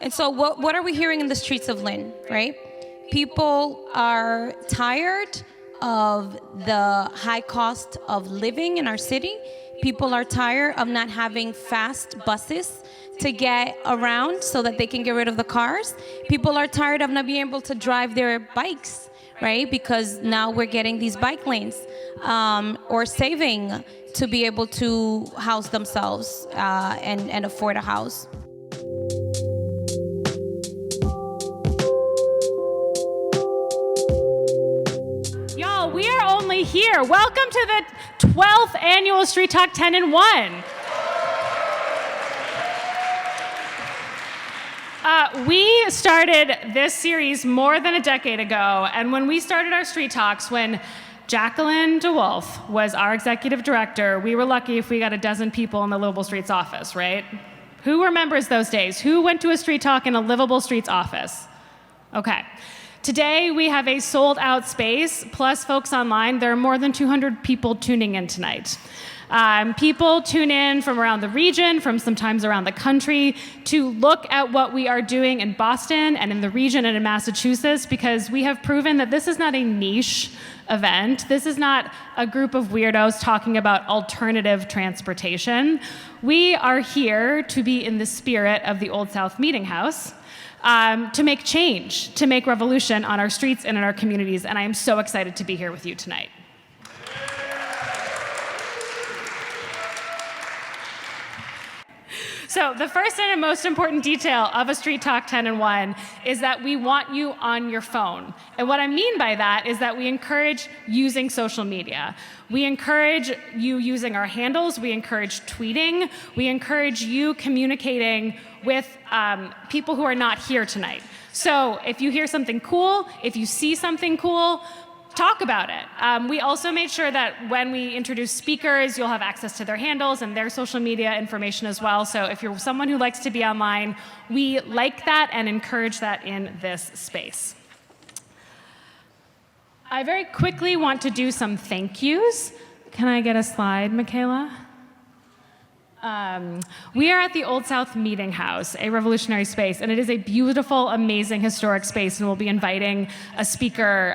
And so what are we hearing in the streets of Lynn, right? People are tired of the high cost of living in our city. People are tired of not having fast buses to get around so that they can get rid of the cars. People are tired of not being able to drive their bikes, right? Because now we're getting these bike lanes, or saving to be able to house themselves and afford a house. Y'all, we are only here. Welcome to the 12th Annual Street Talk 10 in 1. We started this series more than a decade ago, and when we started our Street Talks, when Jacklyn DeWolf was our executive director, we were lucky if we got a dozen people in the LivableStreets office, right? Who remembers those days? Who went to a Street Talk in a LivableStreets office? Okay. Today, we have a sold-out space, plus folks online. There are more than 200 people tuning in tonight. People tune in from around the region, from sometimes around the country, to look at what we are doing in Boston and in the region and in Massachusetts, because we have proven that this is not a niche event. This is not a group of weirdos talking about alternative transportation. We are here to be in the spirit of the Old South Meeting House, to make change, to make revolution on our streets and in our communities, and I am so excited to be here with you tonight. So the first and most important detail of a Street Talk 10 in 1 is that we want you on your phone. And what I mean by that is that we encourage using social media. We encourage you using our handles. We encourage tweeting. We encourage you communicating with people who are not here tonight. So if you hear something cool, if you see something cool, talk about it. We also made sure that when we introduce speakers, you'll have access to their handles and their social media information as well. So if you're someone who likes to be online, we like that and encourage that in this space. I very quickly want to do some thank yous. Can I get a slide, Michaela? We are at the Old South Meeting House, a revolutionary space, and it is a beautiful, amazing, historic space, and we'll be inviting a speaker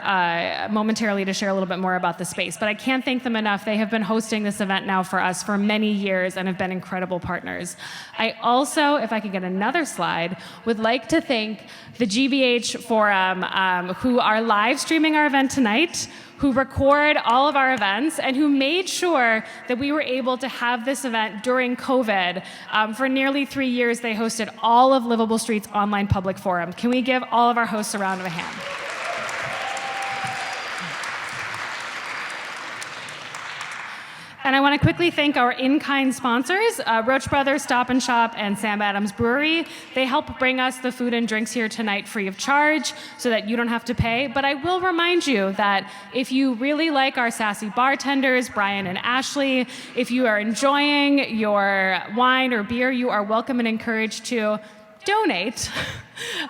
momentarily to share a little bit more about the space. But I can't thank them enough. They have been hosting this event now for us for many years and have been incredible partners. I also, if I could get another slide, would like to thank the GBH Forum, who are live streaming our event tonight, who record all of our events, and who made sure that we were able to have this event during COVID. For nearly 3 years, they hosted all of LivableStreets' online public forum. Can we give all of our hosts a round of a hand? And I want to quickly thank our in-kind sponsors, Roach Brothers Stop and Shop and Sam Adams Brewery. They help bring us the food and drinks here tonight free of charge so that you don't have to pay. But I will remind you that if you really like our sassy bartenders, Brian and Ashley, if you are enjoying your wine or beer, you are welcome and encouraged to donate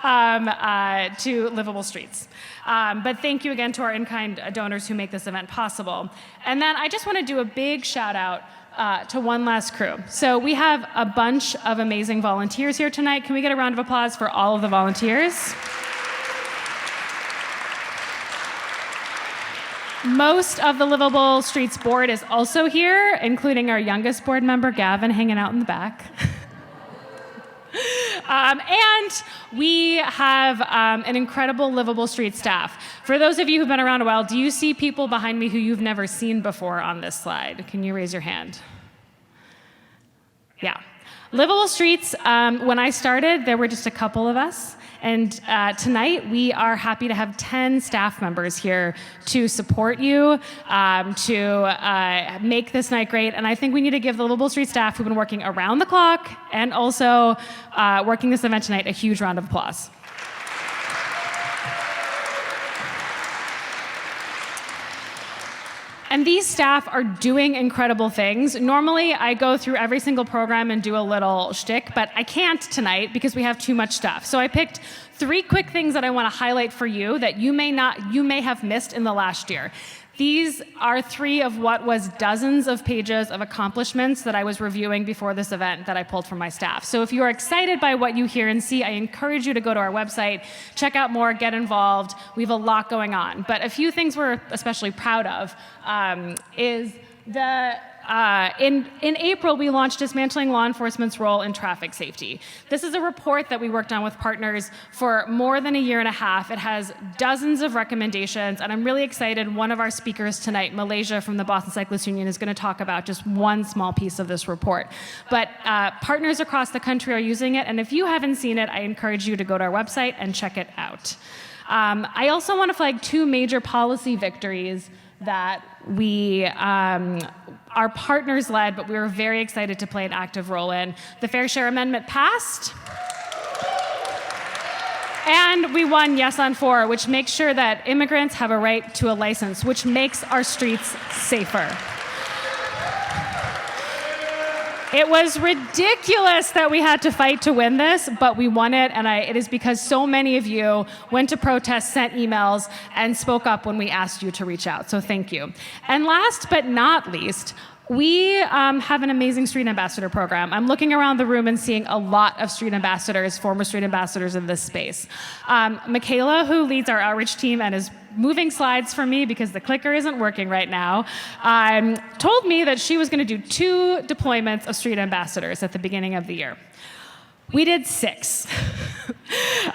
to LivableStreets. But thank you again to our in-kind donors who make this event possible. And then I just want to do a big shout out to one last crew. So we have a bunch of amazing volunteers here tonight. Can we get a round of applause for all of the volunteers? Most of the LivableStreets board is also here, including our youngest board member, Gavin, hanging out in the back. And we have an incredible LivableStreets staff. For those of you who've been around a while, do you see people behind me who you've never seen before on this slide? Can you raise your hand? Yeah. LivableStreets, when I started, there were just a couple of us. And tonight, we are happy to have 10 staff members here to support you, to make this night great. And I think we need to give the LivableStreets staff who've been working around the clock and also working this event tonight a huge round of applause. And these staff are doing incredible things. Normally, I go through every single program and do a little shtick, but I can't tonight because we have too much stuff. So I picked 3 quick things that I want to highlight for you that you may have missed in the last year. These are 3 of what was dozens of pages of accomplishments that I was reviewing before this event that I pulled from my staff. So if you are excited by what you hear and see, I encourage you to go to our website, check out more, get involved. We have a lot going on. But a few things we're especially proud of is in April, we launched Dismantling Law Enforcement's Role in Traffic Safety. This is a report that we worked on with partners for more than a year and a half. It has dozens of recommendations, and I'm really excited. One of our speakers tonight, Malaysia from the Boston Cyclists Union, is going to talk about just one small piece of this report. But partners across the country are using it, and if you haven't seen it, I encourage you to go to our website and check it out. I also want to flag 2 major policy victories that we our partners led, but we were very excited to play an active role in. The Fair Share Amendment passed, and we won Yes on 4, which makes sure that immigrants have a right to a license, which makes our streets safer. It was ridiculous that we had to fight to win this, but we won it, and it is because so many of you went to protest, sent emails, and spoke up when we asked you to reach out, so thank you. And last but not least, we have an amazing street ambassador program. I'm looking around the room and seeing a lot of street ambassadors, former street ambassadors in this space. Michaela, who leads our outreach team and is moving slides for me because the clicker isn't working right now, told me that she was going to do 2 deployments of street ambassadors at the beginning of the year. We did 6.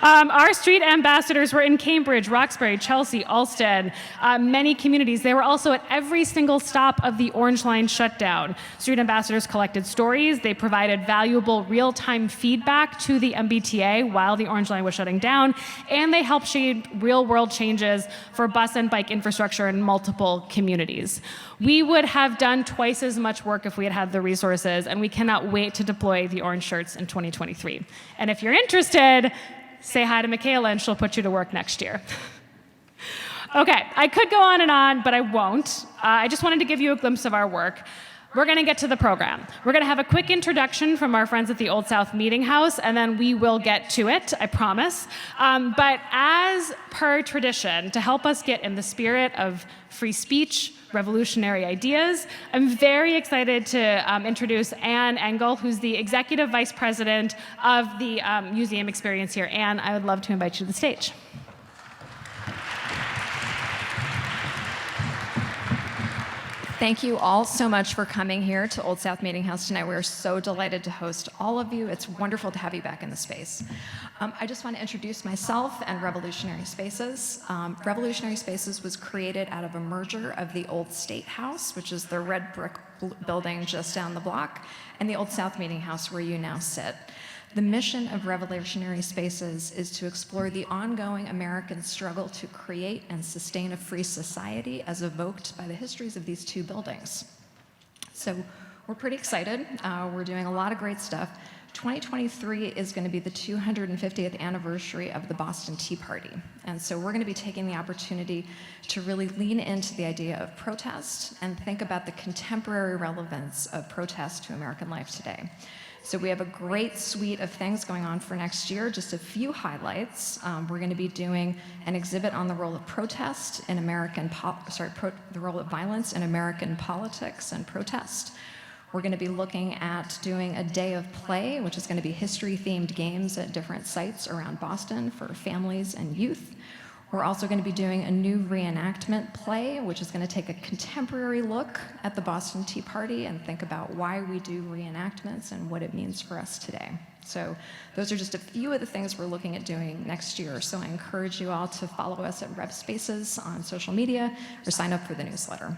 Our street ambassadors were in Cambridge, Roxbury, Chelsea, Olmsted, many communities. They were also at every single stop of the Orange Line shutdown. Street ambassadors collected stories. They provided valuable real-time feedback to the MBTA while the Orange Line was shutting down, and they helped shape real-world changes for bus and bike infrastructure in multiple communities. We would have done twice as much work if we had had the resources, and we cannot wait to deploy the orange shirts in 2023. And if you're interested, say hi to Michaela and she'll put you to work next year. Okay, I could go on, but I won't. I just wanted to give you a glimpse of our work. We're going to get to the program. We're going to have a quick introduction from our friends at the Old South Meeting House, and then we will get to it, I promise. But as per tradition, to help us get in the spirit of free speech, revolutionary ideas, I'm very excited to introduce Anne Engel, who's the Executive Vice President of the Museum Experience here. Anne, I would love to invite you to the stage. Thank you all so much for coming here to Old South Meeting House tonight. We're so delighted to host all of you. It's wonderful to have you back in the space. I just want to introduce myself and Revolutionary Spaces. Revolutionary Spaces was created out of a merger of the old State House, which is the red brick building just down the block, and the Old South Meeting House where you now sit. The mission of Revolutionary Spaces is to explore the ongoing American struggle to create and sustain a free society as evoked by the histories of these 2 buildings. So we're pretty excited. We're doing a lot of great stuff. 2023 is going to be the 250th anniversary of the Boston Tea Party. And so we're going to be taking the opportunity to really lean into the idea of protest and think about the contemporary relevance of protest to American life today. So we have a great suite of things going on for next year. Just a few highlights. We're going to be doing an exhibit on the role of protest in the role of violence in American politics and protest. We're going to be looking at doing a day of play, which is going to be history-themed games at different sites around Boston for families and youth. We're also going to be doing a new reenactment play, which is going to take a contemporary look at the Boston Tea Party and think about why we do reenactments and what it means for us today. So those are just a few of the things we're looking at doing next year. So I encourage you all to follow us at Rev Spaces on social media or sign up for the newsletter.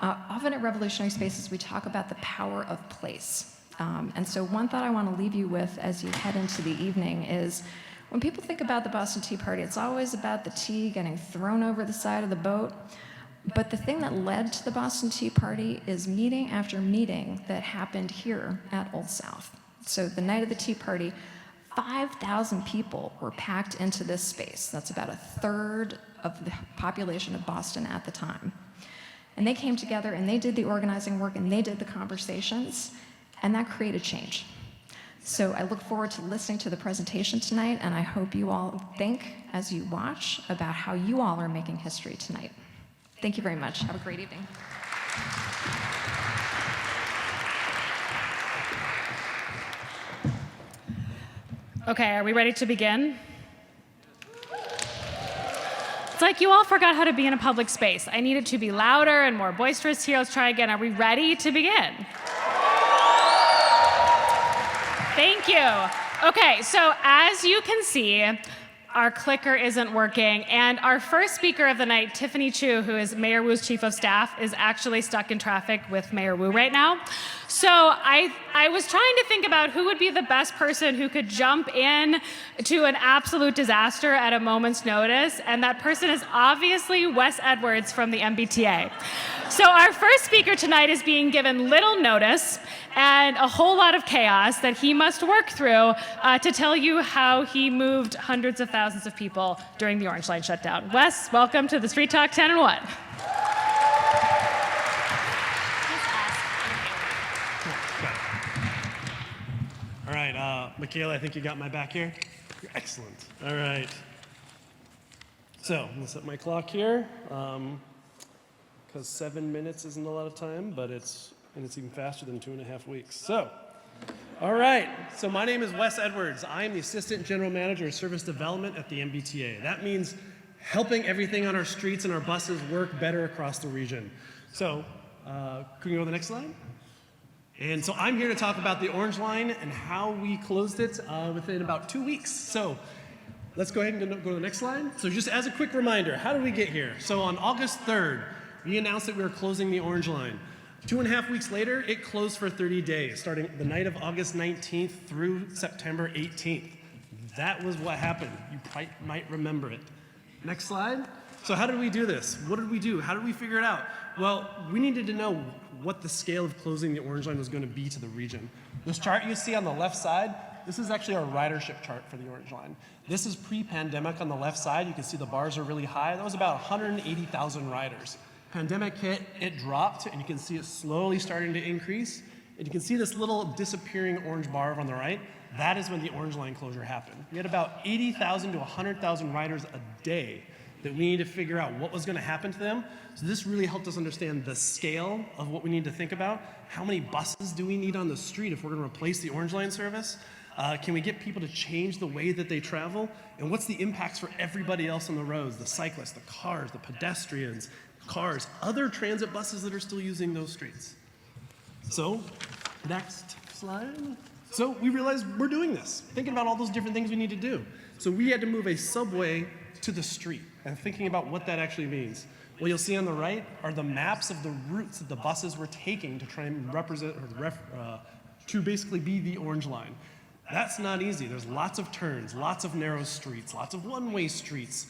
Often at Revolutionary Spaces, we talk about the power of place. And so one thought I want to leave you with as you head into the evening is, when people think about the Boston Tea Party, it's always about the tea getting thrown over the side of the boat. But the thing that led to the Boston Tea Party is meeting after meeting that happened here at Old South. So the night of the Tea Party, 5,000 people were packed into this space. That's about a third of the population of Boston at the time. And they came together and they did the organizing work and they did the conversations, and that created change. So I look forward to listening to the presentation tonight, and I hope you all think, as you watch, about how you all are making history tonight. Thank you very much. Have a great evening. Okay, are we ready to begin? It's like you all forgot how to be in a public space. I needed to be louder and more boisterous here. Let's try again. Are we ready to begin? Thank you. Okay, so as you can see, our clicker isn't working, and our first speaker of the night, Tiffany Chu, who is Mayor Wu's chief of staff, is actually stuck in traffic with Mayor Wu right now. So I was trying to think about who would be the best person who could jump in to an absolute disaster at a moment's notice, and that person is obviously Wes Edwards from the MBTA. So our first speaker tonight is being given little notice and a whole lot of chaos that he must work through to tell you how he moved hundreds of thousands of people during the Orange Line shutdown. Wes, welcome to the Street Talk 10 and 1. All right, Michaela, I think you got my back here. You're excellent. All right. So I'm gonna set my clock here, because 7 minutes isn't a lot of time, but it's even faster than 2.5 weeks. So, all right. So my name is Wes Edwards. I am the Assistant General Manager of Service Development at the MBTA. That means helping everything on our streets and our buses work better across the region. So, can we go to the next slide? And so I'm here to talk about the Orange Line and how we closed it within about 2 weeks. So let's go ahead and go to the next slide. So just as a quick reminder, how did we get here? So on August 3rd, we announced that we were closing the Orange Line. 2.5 weeks later, it closed for 30 days, starting the night of August 19th through September 18th. That was what happened. You might remember it. Next slide. So how did we do this? What did we do? How did we figure it out? Well, we needed to know what the scale of closing the Orange Line was going to be to the region. This chart you see on the left side, this is actually our ridership chart for the Orange Line. This is pre-pandemic on the left side. You can see the bars are really high. That was about 180,000 riders. Pandemic hit, it dropped, and you can see it slowly starting to increase. And you can see this little disappearing orange bar on the right. That is when the Orange Line closure happened. We had about 80,000 to 100,000 riders a day that we needed to figure out what was going to happen to them. So this really helped us understand the scale of what we need to think about. How many buses do we need on the street if we're going to replace the Orange Line service? Can we get people to change the way that they travel? And what's the impacts for everybody else on the roads, the cyclists, the cars, the pedestrians, cars, other transit buses that are still using those streets? So, next slide. So we realized we're doing this, thinking about all those different things we need to do. So we had to move a subway to the street and thinking about what that actually means. What you'll see on the right are the maps of the routes that the buses were taking to try and represent, or to basically be the Orange Line. That's not easy. There's lots of turns, lots of narrow streets, lots of one-way streets,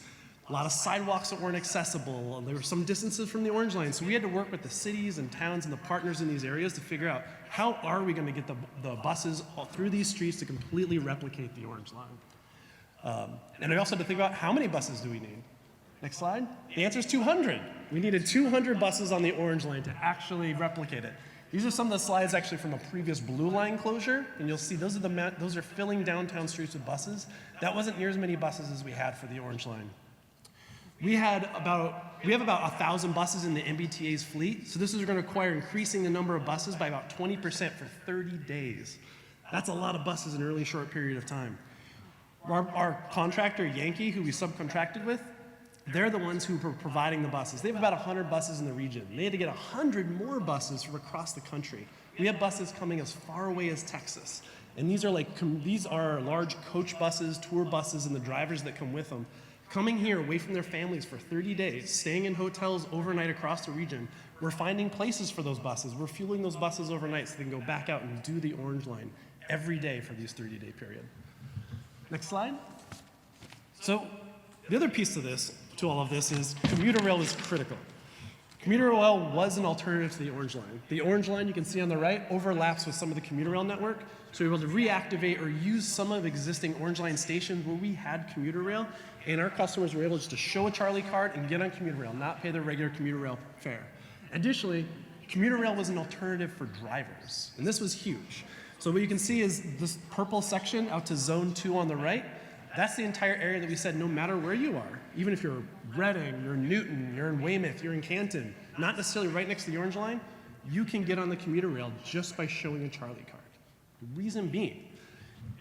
a lot of sidewalks that weren't accessible. There were some distances from the Orange Line. So we had to work with the cities and towns and the partners in these areas to figure out how are we going to get the buses all through these streets to completely replicate the Orange Line. And we also had to think about how many buses do we need? Next slide. The answer is 200. We needed 200 buses on the Orange Line to actually replicate it. These are some of the slides actually from a previous Blue Line closure, and you'll see those are filling downtown streets with buses. That wasn't near as many buses as we had for the Orange Line. We have about 1,000 buses in the MBTA's fleet, so this is going to require increasing the number of buses by about 20% for 30 days. That's a lot of buses in a really short period of time. Our contractor, Yankee, who we subcontracted with, they're the ones who were providing the buses. They have about 100 buses in the region. They had to get 100 more buses from across the country. We have buses coming as far away as Texas. And these are large coach buses, tour buses, and the drivers that come with them, coming here away from their families for 30 days, staying in hotels overnight across the region. We're finding places for those buses. We're fueling those buses overnight so they can go back out and do the Orange Line every day for these 30-day period. Next slide. So the other piece to all of this is commuter rail is critical. Commuter rail was an alternative to the Orange Line. The Orange Line, you can see on the right, overlaps with some of the commuter rail network. So we were able to reactivate or use some of existing Orange Line stations where we had commuter rail, and our customers were able just to show a Charlie card and get on commuter rail, not pay their regular commuter rail fare. Additionally, commuter rail was an alternative for drivers, and this was huge. So what you can see is this purple section out to Zone 2 on the right. That's the entire area that we said no matter where you are, even if you're Reading, you're in Newton, you're in Weymouth, you're in Canton, not necessarily right next to the Orange Line, you can get on the commuter rail just by showing a Charlie card. The reason being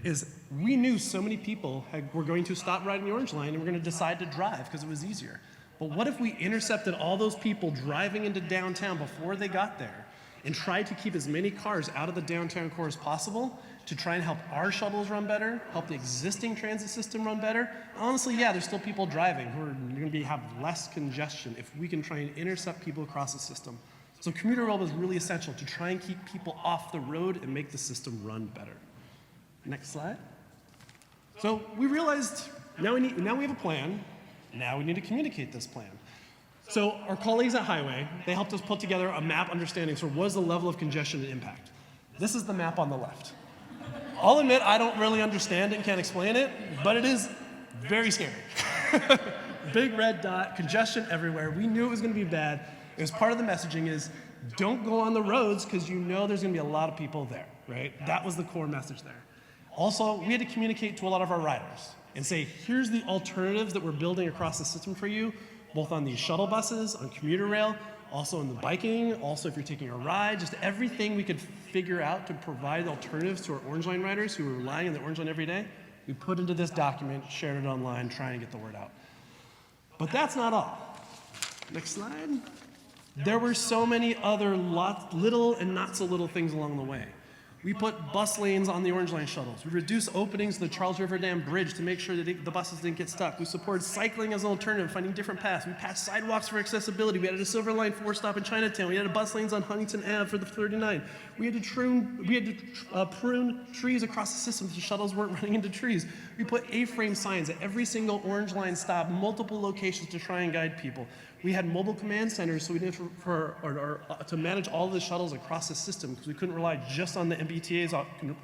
is we knew so many people were going to stop riding the Orange Line and were going to decide to drive because it was easier. But what if we intercepted all those people driving into downtown before they got there and tried to keep as many cars out of the downtown core as possible to try and help our shuttles run better, help the existing transit system run better? Honestly, yeah, there's still people driving who are going to have less congestion if we can try and intercept people across the system. So commuter rail was really essential to try and keep people off the road and make the system run better. Next slide. So we realized now we have a plan. Now we need to communicate this plan. So our colleagues at Highway, they helped us put together a map understanding, so what is the level of congestion and impact? This is the map on the left. I'll admit I don't really understand it and can't explain it, but it is very scary. Big red dot, congestion everywhere. We knew it was going to be bad. It was part of the messaging is don't go on the roads because you know there's going to be a lot of people there, right? That was the core message there. Also, we had to communicate to a lot of our riders and say, here's the alternatives that we're building across the system for you, both on these shuttle buses, on commuter rail, also in the biking, also if you're taking a ride, just everything we could figure out to provide alternatives to our Orange Line riders who are relying on the Orange Line every day. We put into this document, shared it online, trying to get the word out. But that's not all. Next slide. There were so many other little and not so little things along the way. We put bus lanes on the Orange Line shuttles. We reduced openings to the Charles River Dam Bridge to make sure that the buses didn't get stuck. We supported cycling as an alternative, finding different paths. We passed sidewalks for accessibility. We added a Silver Line 4-stop in Chinatown. We added bus lanes on Huntington Ave for the 39. We had to prune trees across the system so shuttles weren't running into trees. We put A-frame signs at every single Orange Line stop, multiple locations to try and guide people. We had mobile command centers so we didn't to manage all of the shuttles across the system because we couldn't rely just on the MBTA's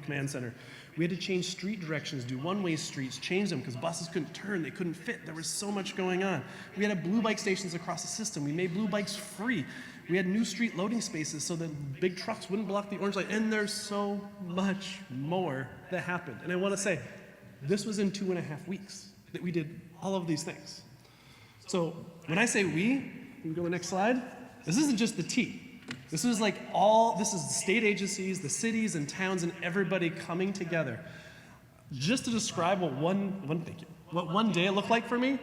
command center. We had to change street directions, do one-way streets, change them because buses couldn't turn, they couldn't fit. There was so much going on. We had blue bike stations across the system. We made blue bikes free. We had new street loading spaces so that big trucks wouldn't block the Orange Line. And there's so much more that happened. And I want to say, this was in 2.5 weeks that we did all of these things. So when I say we, you can go to the next slide, this isn't just the T. This is this is the state agencies, the cities and towns and everybody coming together. Just to describe what one day looked like for me,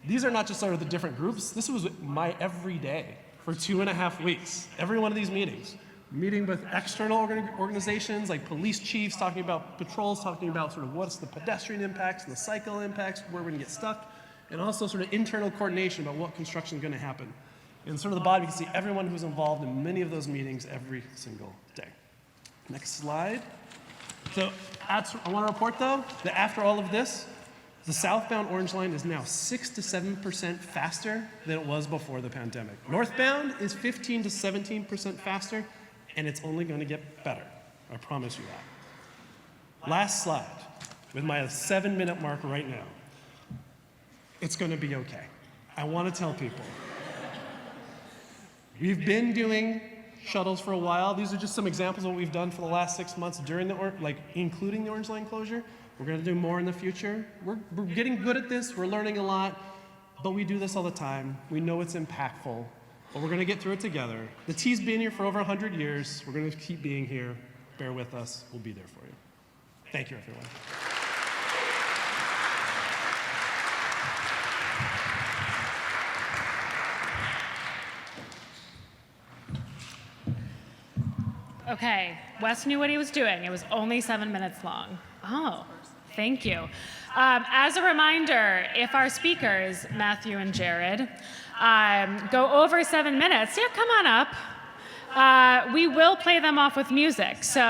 these are not just sort of the different groups, this was my every day for 2.5 weeks. Every one of these meetings. Meeting with external organizations like police chiefs, talking about patrols, talking about sort of what's the pedestrian impacts and the cycle impacts, where we're gonna get stuck. And also sort of internal coordination about what construction is going to happen. And sort of the bottom, you can see everyone who's involved in many of those meetings every single day. Next slide. So I want to report, though, that after all of this, the southbound Orange Line is now 6 to 7% faster than it was before the pandemic. Northbound is 15 to 17% faster, and it's only going to get better. I promise you that. Last slide, with my 7-minute mark right now. It's going to be okay. I want to tell people. We've been doing shuttles for a while. These are just some examples of what we've done for the last 6 months during including the Orange Line closure. We're going to do more in the future. We're getting good at this. We're learning a lot, but we do this all the time. We know it's impactful, but we're going to get through it together. The T's been here for over 100 years. We're going to keep being here. Bear with us. We'll be there for you. Thank you, everyone. Okay, Wes knew what he was doing. It was only 7 minutes long. Oh, thank you. As a reminder, if our speakers, Matthew and Jared, go over 7 minutes, yeah, come on up. We will play them off with music. So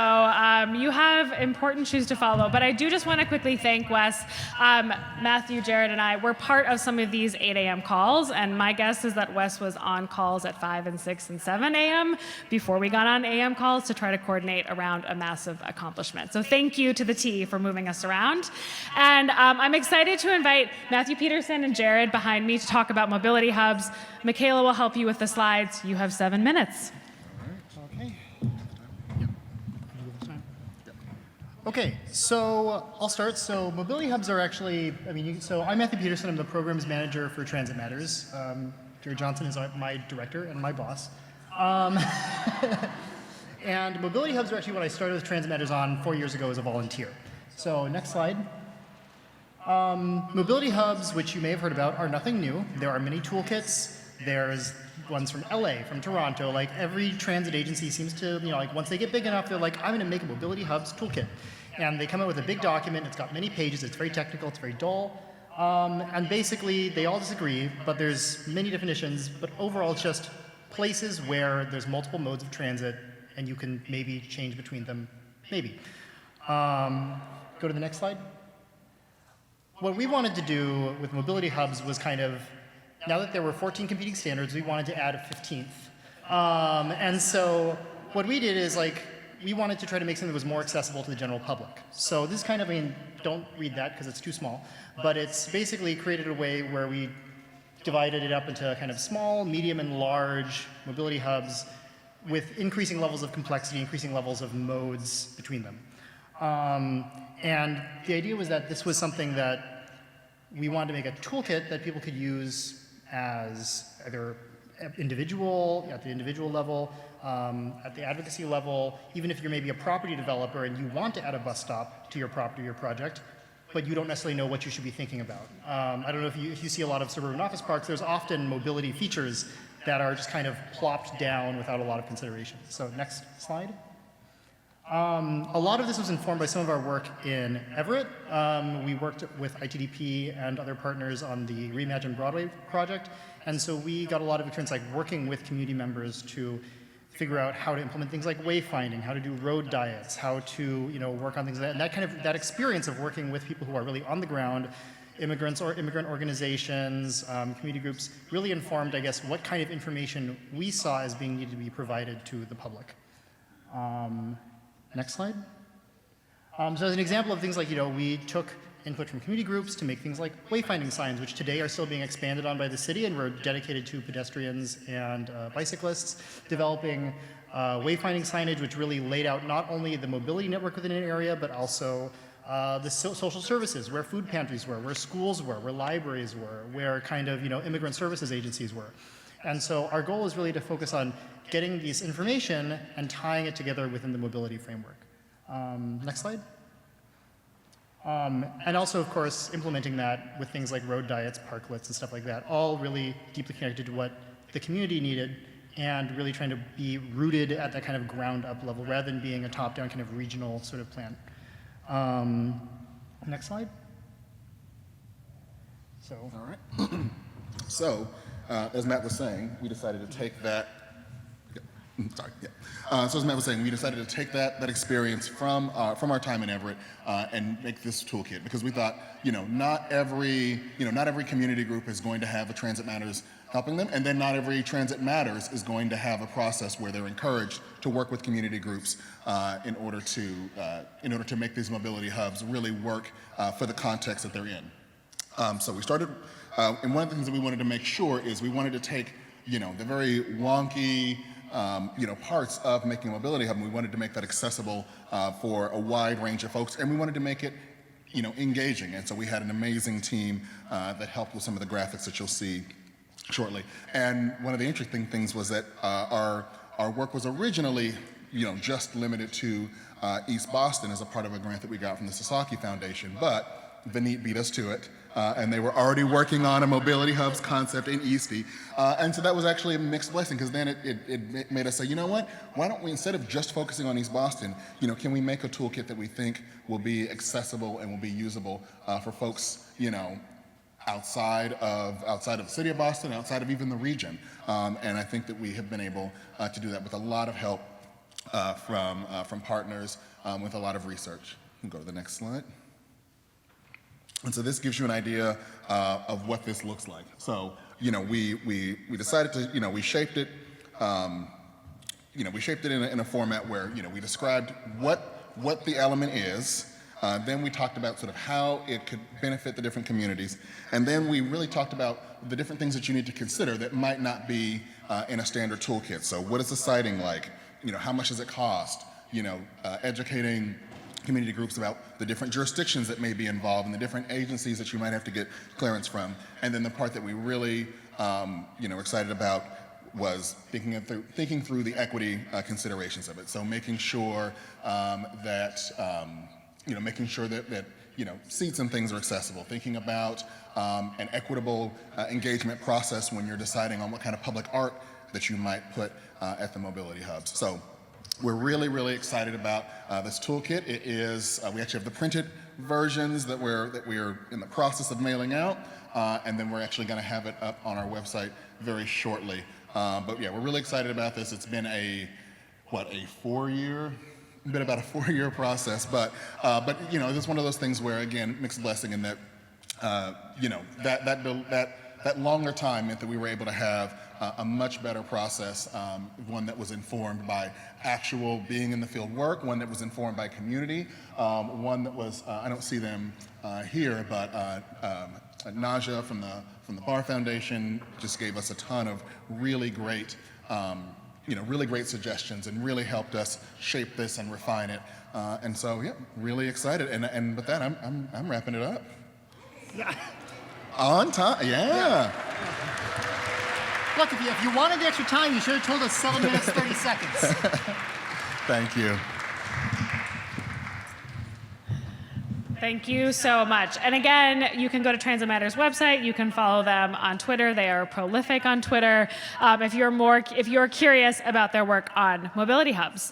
you have important shoes to follow. But I do just want to quickly thank Wes. Matthew, Jared, and I were part of some of these 8 a.m. calls. And my guess is that Wes was on calls at 5 and 6 and 7 a.m. before we got on AM calls to try to coordinate around a massive accomplishment. So thank you to the T for moving us around. And I'm excited to invite Matthew Petersen and Jared behind me to talk about mobility hubs. Michaela will help you with the slides. You have 7 minutes. Okay, so I'll start. So mobility hubs are actually, so I'm Matthew Petersen. I'm the programs manager for TransitMatters. Jerry Johnson is my director and my boss. And mobility hubs are actually what I started with TransitMatters on 4 years ago as a volunteer. So next slide. Mobility hubs, which you may have heard about, are nothing new. There are many toolkits. There's ones from LA, from Toronto. Like every transit agency seems to, like once they get big enough, they're like, I'm going to make a mobility hubs toolkit. And they come out with a big document. It's got many pages. It's very technical. It's very dull. And basically, they all disagree, but there's many definitions. But overall, it's just places where there's multiple modes of transit, and you can maybe change between them, maybe. Go to the next slide. What we wanted to do with mobility hubs was kind of, now that there were 14 competing standards, we wanted to add a 15th. And so what we did is we wanted to try to make something that was more accessible to the general public. So this is kind of, don't read that because it's too small, but it's basically created a way where we divided it up into kind of small, medium, and large mobility hubs with increasing levels of complexity, increasing levels of modes between them. And the idea was that this was something that we wanted to make a toolkit that people could use as either at the individual level, at the advocacy level, even if you're maybe a property developer and you want to add a bus stop to your property or project, but you don't necessarily know what you should be thinking about. I don't know if you see a lot of suburban office parks, there's often mobility features that are just kind of plopped down without a lot of consideration. So next slide. A lot of this was informed by some of our work in Everett. We worked with ITDP and other partners on the Reimagine Broadway project, and so we got a lot of experience working with community members to figure out how to implement things like wayfinding, how to do road diets, how to work on things like that. And that experience of working with people who are really on the ground, immigrants or immigrant organizations, community groups, really informed, I guess, what kind of information we saw as being needed to be provided to the public. Next slide. So as an example of things we took input from community groups to make things like wayfinding signs, which today are still being expanded on by the city and were dedicated to pedestrians and bicyclists, developing wayfinding signage, which really laid out not only the mobility network within an area, but also the social services, where food pantries were, where schools were, where libraries were, where kind of immigrant services agencies were. And so our goal is really to focus on getting this information and tying it together within the mobility framework. Next slide. And also, of course, implementing that with things like road diets, parklets, and stuff like that, all really deeply connected to what the community needed and really trying to be rooted at that kind of ground up level rather than being a top-down kind of regional sort of plan. Next slide. So. All right. So, as Matt was saying, we decided to take that. So as Matt was saying, we decided to take that experience from our time in Everett and make this toolkit because we thought, not every community group is going to have a TransitMatters helping them, and then not every TransitMatters is going to have a process where they're encouraged to work with community groups in order to make these mobility hubs really work for the context that they're in. So we started, and one of the things that we wanted to make sure is we wanted to take, the very wonky, parts of making a mobility hub, and we wanted to make that accessible for a wide range of folks, and we wanted to make it, engaging. And so we had an amazing team that helped with some of the graphics that you'll see shortly. And one of the interesting things was that our work was originally, just limited to East Boston as a part of a grant that we got from the Sasaki Foundation, but the NEAT beat us to it. And they were already working on a mobility hubs concept in Eastie. And so that was actually a mixed blessing because then it made us say, you know what, why don't we, instead of just focusing on East Boston, can we make a toolkit that we think will be accessible and will be usable for folks, outside of the city of Boston, outside of even the region. And I think that we have been able to do that with a lot of help from partners, with a lot of research. We can go to the next slide. And so this gives you an idea of what this looks like. So, we decided to, we shaped it, we shaped it in a format where, we described what the element is. Then we talked about sort of how it could benefit the different communities. And then we really talked about the different things that you need to consider that might not be in a standard toolkit. So what is the siting like? How much does it cost? Educating community groups about the different jurisdictions that may be involved and the different agencies that you might have to get clearance from. And then the part that we really were excited about was thinking through the equity considerations of it. So making sure that seats and things are accessible, thinking about an equitable engagement process when you're deciding on what kind of public art that you might put at the mobility hubs. So we're really, really excited about this toolkit. It is, we actually have the printed versions that we're in the process of mailing out, and then we're actually going to have it up on our website very shortly. But yeah, we're really excited about this. It's been about a 4-year process, but it's one of those things where, again, mixed blessing in that, that longer time meant that we were able to have a much better process, one that was informed by actual being in the field work, one that was informed by community, one that was, I don't see them here, but Naja from the Bar Foundation just gave us a ton of really great suggestions and really helped us shape this and refine it. And so, yeah, really excited. And with that, I'm wrapping it up. Yeah. On time, yeah. Look, if you wanted the extra time, you should have told us 7 minutes, 30 seconds. Thank you. Thank you so much. And again, you can go to TransitMatters website. You can follow them on Twitter. They are prolific on Twitter. If you're curious about their work on mobility hubs.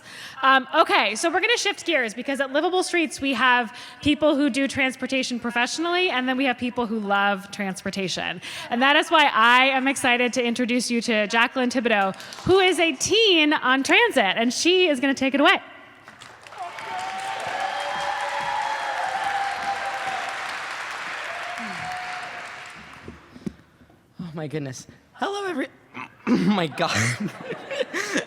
Okay, so we're going to shift gears because at Livable Streets we have people who do transportation professionally, and then we have people who love transportation. And that is why I am excited to introduce you to Jacklyn Thibodeau, who is a teen on transit, and she is going to take it away. Oh my goodness. Hello, oh my God.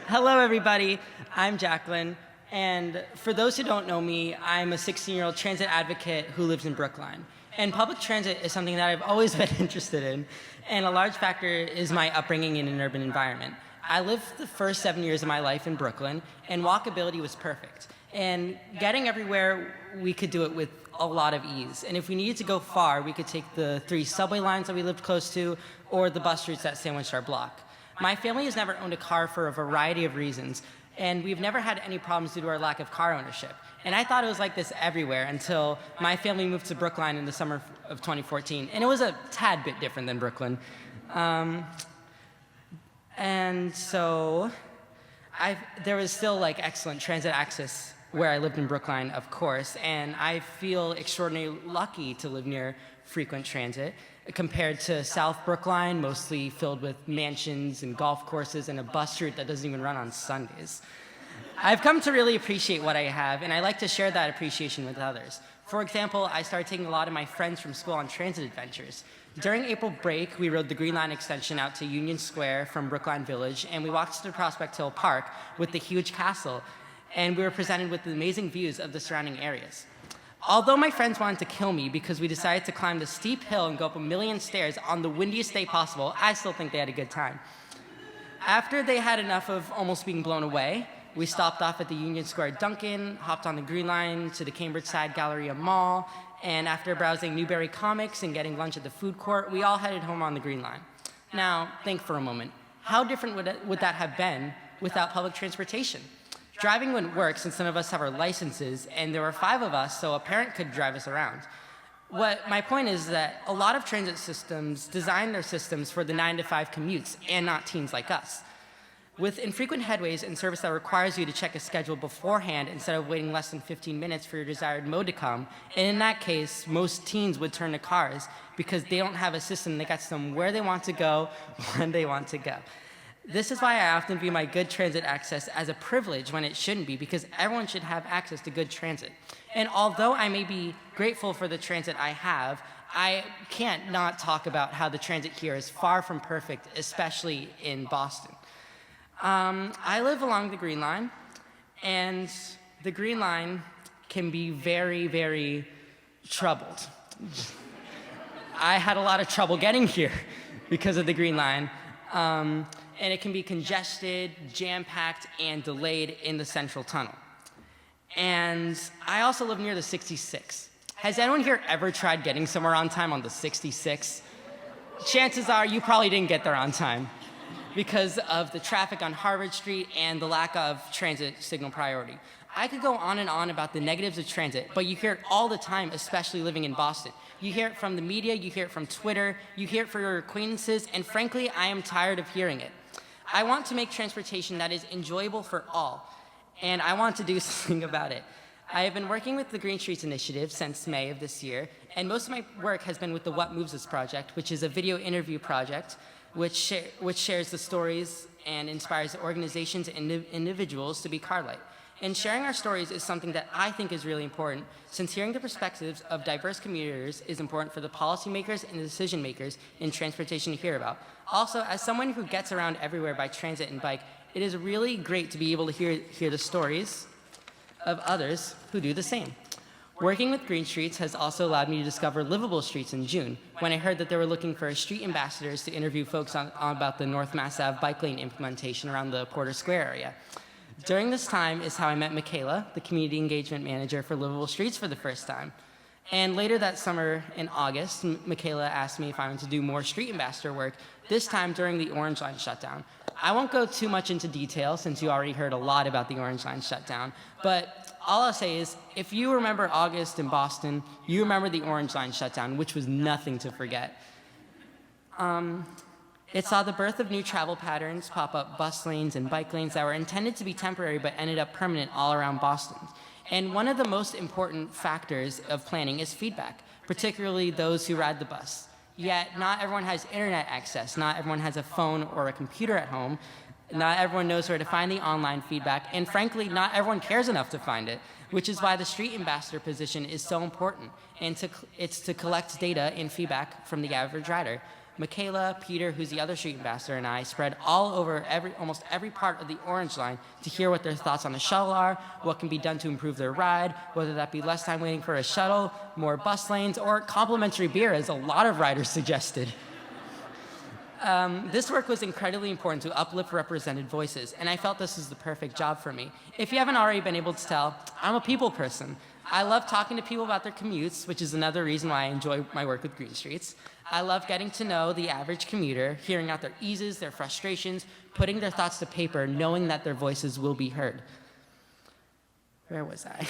Hello, everybody. I'm Jacklyn. And for those who don't know me, I'm a 16-year-old transit advocate who lives in Brookline. And public transit is something that I've always been interested in. And a large factor is my upbringing in an urban environment. I lived the first 7 years of my life in Brooklyn, and walkability was perfect. And getting everywhere, we could do it with a lot of ease. And if we needed to go far, we could take the 3 subway lines that we lived close to, or the bus routes that sandwiched our block. My family has never owned a car for a variety of reasons, and we've never had any problems due to our lack of car ownership. And I thought it was like this everywhere until my family moved to Brookline in the summer of 2014, and it was a tad bit different than Brooklyn. And so there was still like excellent transit access where I lived in Brookline, of course, and I feel extraordinarily lucky to live near frequent transit compared to South Brookline, mostly filled with mansions and golf courses and a bus route that doesn't even run on Sundays. I've come to really appreciate what I have, and I like to share that appreciation with others. For example, I started taking a lot of my friends from school on transit adventures. During April break, we rode the Green Line extension out to Union Square from Brookline Village, and we walked to Prospect Hill Park with the huge castle, and we were presented with the amazing views of the surrounding areas. Although my friends wanted to kill me because we decided to climb the steep hill and go up a million stairs on the windiest day possible, I still think they had a good time. After they had enough of almost being blown away, we stopped off at the Union Square Dunkin', hopped on the Green Line to the Cambridge Side Galleria Mall, and after browsing Newberry Comics and getting lunch at the food court, we all headed home on the Green Line. Now, think for a moment. How different would that have been without public transportation? Driving wouldn't work since none of us have our licenses, and there were 5 of us, so a parent could drive us around. My point is that a lot of transit systems design their systems for the 9-to-5 commutes and not teens like us. With infrequent headways and service that requires you to check a schedule beforehand instead of waiting less than 15 minutes for your desired mode to come, and in that case, most teens would turn to cars because they don't have a system that gets them where they want to go when they want to go. This is why I often view my good transit access as a privilege when it shouldn't be, because everyone should have access to good transit. And although I may be grateful for the transit I have, I can't not talk about how the transit here is far from perfect, especially in Boston. I live along the Green Line, and the Green Line can be very, very troubled. I had a lot of trouble getting here because of the Green Line. And it can be congested, jam-packed, and delayed in the central tunnel. And I also live near the 66. Has anyone here ever tried getting somewhere on time on the 66? Chances are you probably didn't get there on time because of the traffic on Harvard Street and the lack of transit signal priority. I could go on and on about the negatives of transit, but you hear it all the time, especially living in Boston. You hear it from the media, you hear it from Twitter, you hear it from your acquaintances, and frankly, I am tired of hearing it. I want to make transportation that is enjoyable for all, and I want to do something about it. I have been working with the Green Streets Initiative since May of this year, and most of my work has been with the What Moves Us project, which is a video interview project which shares the stories and inspires organizations and individuals to be car light. And sharing our stories is something that I think is really important, since hearing the perspectives of diverse commuters is important for the policymakers and the decision makers in transportation to hear about. Also, as someone who gets around everywhere by transit and bike, it is really great to be able to hear the stories of others who do the same. Working with Green Streets has also allowed me to discover LivableStreets in June, when I heard that they were looking for street ambassadors to interview folks about the North Mass Ave bike lane implementation around the Porter Square area. During this time is how I met Michaela, the community engagement manager for LivableStreets, for the first time. And later that summer in August, Michaela asked me if I wanted to do more street ambassador work, this time during the Orange Line shutdown. I won't go too much into detail since you already heard a lot about the Orange Line shutdown, but all I'll say is if you remember August in Boston, you remember the Orange Line shutdown, which was nothing to forget. It saw the birth of new travel patterns, pop-up bus lanes and bike lanes that were intended to be temporary but ended up permanent all around Boston. And one of the most important factors of planning is feedback, particularly those who ride the bus. Yet not everyone has internet access, not everyone has a phone or a computer at home, not everyone knows where to find the online feedback, and frankly, not everyone cares enough to find it, which is why the street ambassador position is so important, and it's to collect data and feedback from the average rider. Michaela, Peter, who's the other street ambassador, and I spread all over almost every part of the Orange Line to hear what their thoughts on the shuttle are, what can be done to improve their ride, whether that be less time waiting for a shuttle, more bus lanes, or complimentary beer, as a lot of riders suggested. This work was incredibly important to uplift represented voices, and I felt this was the perfect job for me. If you haven't already been able to tell, I'm a people person. I love talking to people about their commutes, which is another reason why I enjoy my work with Green Streets. I love getting to know the average commuter, hearing out their eases, their frustrations, putting their thoughts to paper, knowing that their voices will be heard. Where was I?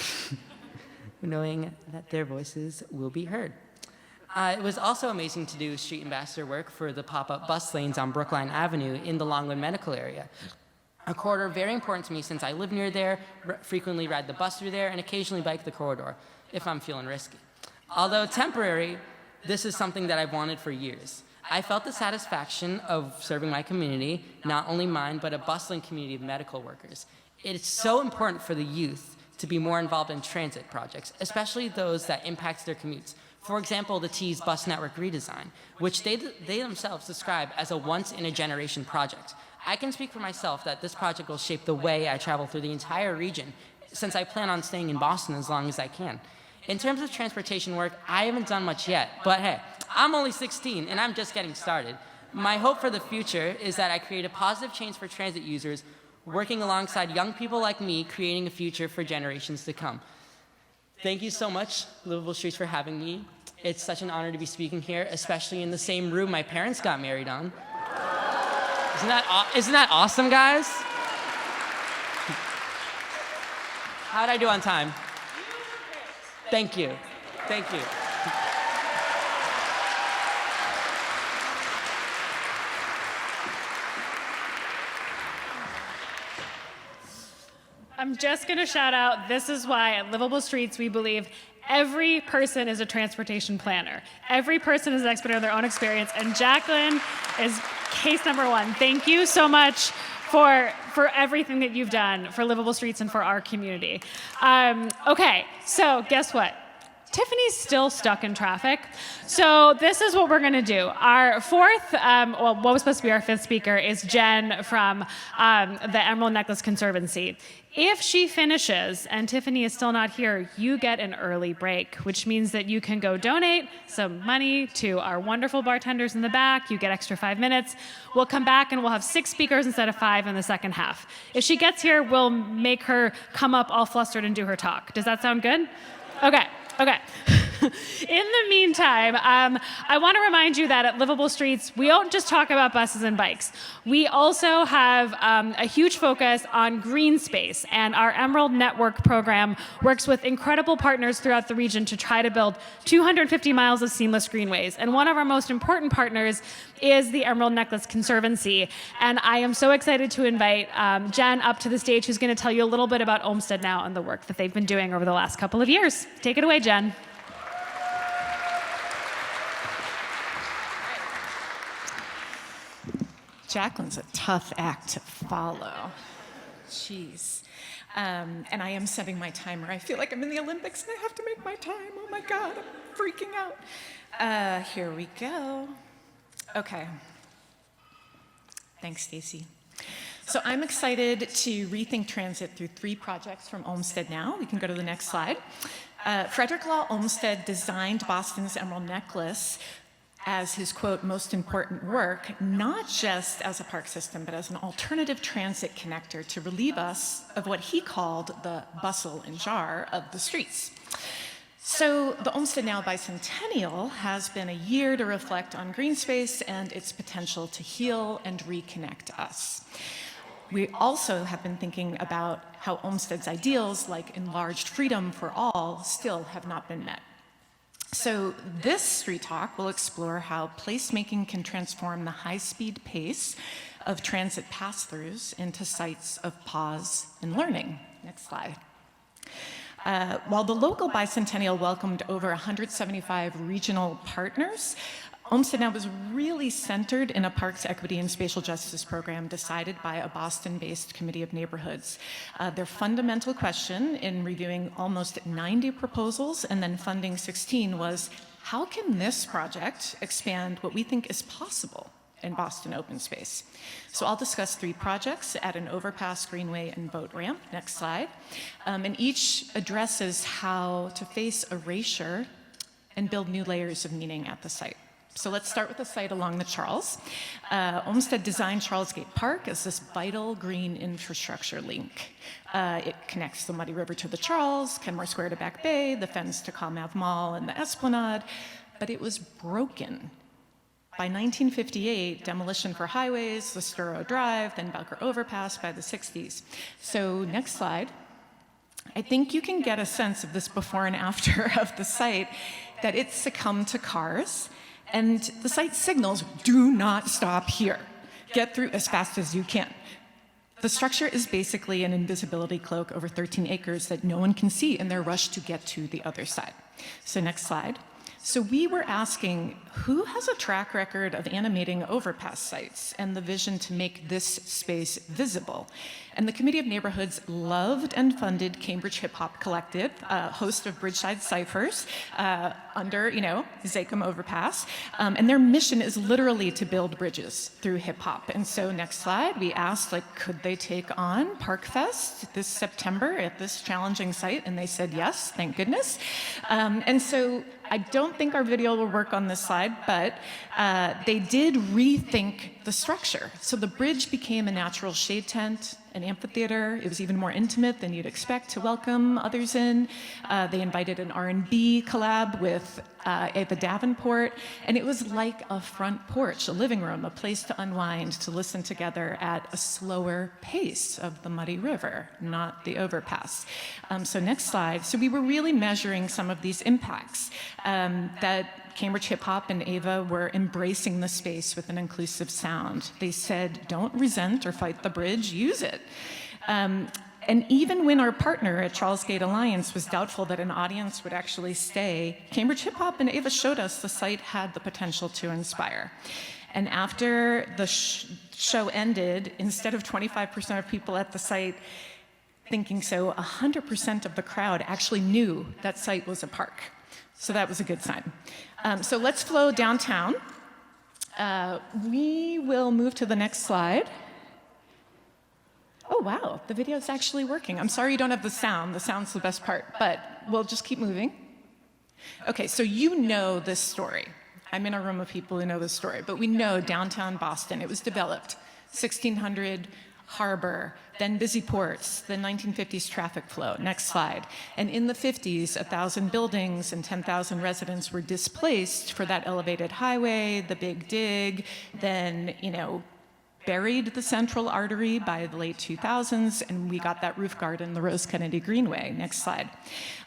Knowing that their voices will be heard. It was also amazing to do street ambassador work for the pop-up bus lanes on Brookline Avenue in the Longwood Medical area. A corridor very important to me since I live near there, frequently ride the bus through there, and occasionally bike the corridor if I'm feeling risky. Although temporary, this is something that I've wanted for years. I felt the satisfaction of serving my community, not only mine, but a bustling community of medical workers. It's so important for the youth to be more involved in transit projects, especially those that impact their commutes. For example, the T's bus network redesign, which they themselves describe as a once-in-a-generation project. I can speak for myself that this project will shape the way I travel through the entire region, since I plan on staying in Boston as long as I can. In terms of transportation work, I haven't done much yet, but hey, I'm only 16 and I'm just getting started. My hope for the future is that I create a positive change for transit users, working alongside young people like me, creating a future for generations to come. Thank you so much, LivableStreets, for having me. It's such an honor to be speaking here, especially in the same room my parents got married on. Isn't that awesome, guys? How'd I do on time? Thank you. Thank you. I'm just going to shout out, this is why at LivableStreets we believe every person is a transportation planner. Every person is an expert in their own experience, and Jacklyn is case number one. Thank you so much for everything that you've done for LivableStreets and for our community. Okay, so guess what? Tiffany's still stuck in traffic. So this is what we're going to do. Our fourth, what was supposed to be our fifth speaker is Jen from the Emerald Necklace Conservancy. If she finishes and Tiffany is still not here, you get an early break, which means that you can go donate some money to our wonderful bartenders in the back. You get extra 5 minutes. We'll come back and we'll have 6 speakers instead of 5 in the second half. If she gets here, we'll make her come up all flustered and do her talk. Does that sound good? Okay. In the meantime, I want to remind you that at LivableStreets, we don't just talk about buses and bikes. We also have a huge focus on green space, and our Emerald Network program works with incredible partners throughout the region to try to build 250 miles of seamless greenways. And one of our most important partners is the Emerald Necklace Conservancy. And I am so excited to invite Jen up to the stage, who's going to tell you a little bit about Olmsted now and the work that they've been doing over the last couple of years. Take it away, Jen. Jacklyn's a tough act to follow. Jeez. And I am setting my timer. I feel like I'm in the Olympics and I have to make my time. Oh my God, I'm freaking out. Here we go. Okay. Thanks, Stacy. So I'm excited to rethink transit through 3 projects from Olmsted now. We can go to the next slide. Frederick Law Olmsted designed Boston's Emerald Necklace as his, quote, most important work, not just as a park system, but as an alternative transit connector to relieve us of what he called the bustle and jar of the streets. So the Olmsted Now Bicentennial has been a year to reflect on green space and its potential to heal and reconnect us. We also have been thinking about how Olmsted's ideals, like enlarged freedom for all, still have not been met. So this Street Talk will explore how placemaking can transform the high-speed pace of transit pass-throughs into sites of pause and learning. Next slide. While the local bicentennial welcomed over 175 regional partners, Olmsted Now was really centered in a parks equity and spatial justice program decided by a Boston-based committee of neighborhoods. Their fundamental question in reviewing almost 90 proposals and then funding 16 was, how can this project expand what we think is possible in Boston open space? So I'll discuss 3 projects at an Overpass, Greenway, and Boatramp. Next slide. And each addresses how to face erasure and build new layers of meaning at the site. So let's start with the site along the Charles. Olmsted designed Charles Gate Park as this vital green infrastructure link. It connects the Muddy River to the Charles, Kenmore Square to Back Bay, the fence to Calmav Mall and the Esplanade, but it was broken. By 1958, demolition for highways, the Sturo Drive, then Belker Overpass by the 60s. So next slide. I think you can get a sense of this before and after of the site, that it succumbed to cars. And the site signals, do not stop here. Get through as fast as you can. The structure is basically an invisibility cloak over 13 acres that no one can see in their rush to get to the other side. So next slide. So we were asking, who has a track record of animating overpass sites and the vision to make this space visible? And the Committee of Neighborhoods loved and funded Cambridge Hip Hop Collective, host of Bridgeside Cyphers, under, Zachem Overpass. And their mission is literally to build bridges through hip hop. And so next slide, we asked, could they take on Park Fest this September at this challenging site? And they said yes, thank goodness. And so I don't think our video will work on this slide, but they did rethink the structure. So the bridge became a natural shade tent, an amphitheater. It was even more intimate than you'd expect to welcome others in. They invited an R&B collab with Ava Davenport, and it was like a front porch, a living room, a place to unwind, to listen together at a slower pace of the Muddy River, not the overpass. So next slide. So we were really measuring some of these impacts that Cambridge Hip Hop and Ava were embracing the space with an inclusive sound. They said, don't resent or fight the bridge, use it. And even when our partner at Charles Gate Alliance was doubtful that an audience would actually stay, Cambridge Hip Hop and Ava showed us the site had the potential to inspire. And after the show ended, instead of 25% of people at the site thinking so, 100% of the crowd actually knew that site was a park. So that was a good sign. So let's flow downtown. We will move to the next slide. Oh, wow, the video is actually working. I'm sorry you don't have the sound. The sound's the best part, but we'll just keep moving. Okay, so you know this story. I'm in a room of people who know this story, but we know downtown Boston, it was developed, 1600 harbor, then busy ports, the 1950s traffic flow. Next slide. And in the 50s, 1,000 buildings and 10,000 residents were displaced for that elevated highway, the big dig, then, buried the central artery by the late 2000s, and we got that roof garden, the Rose Kennedy Greenway. Next slide.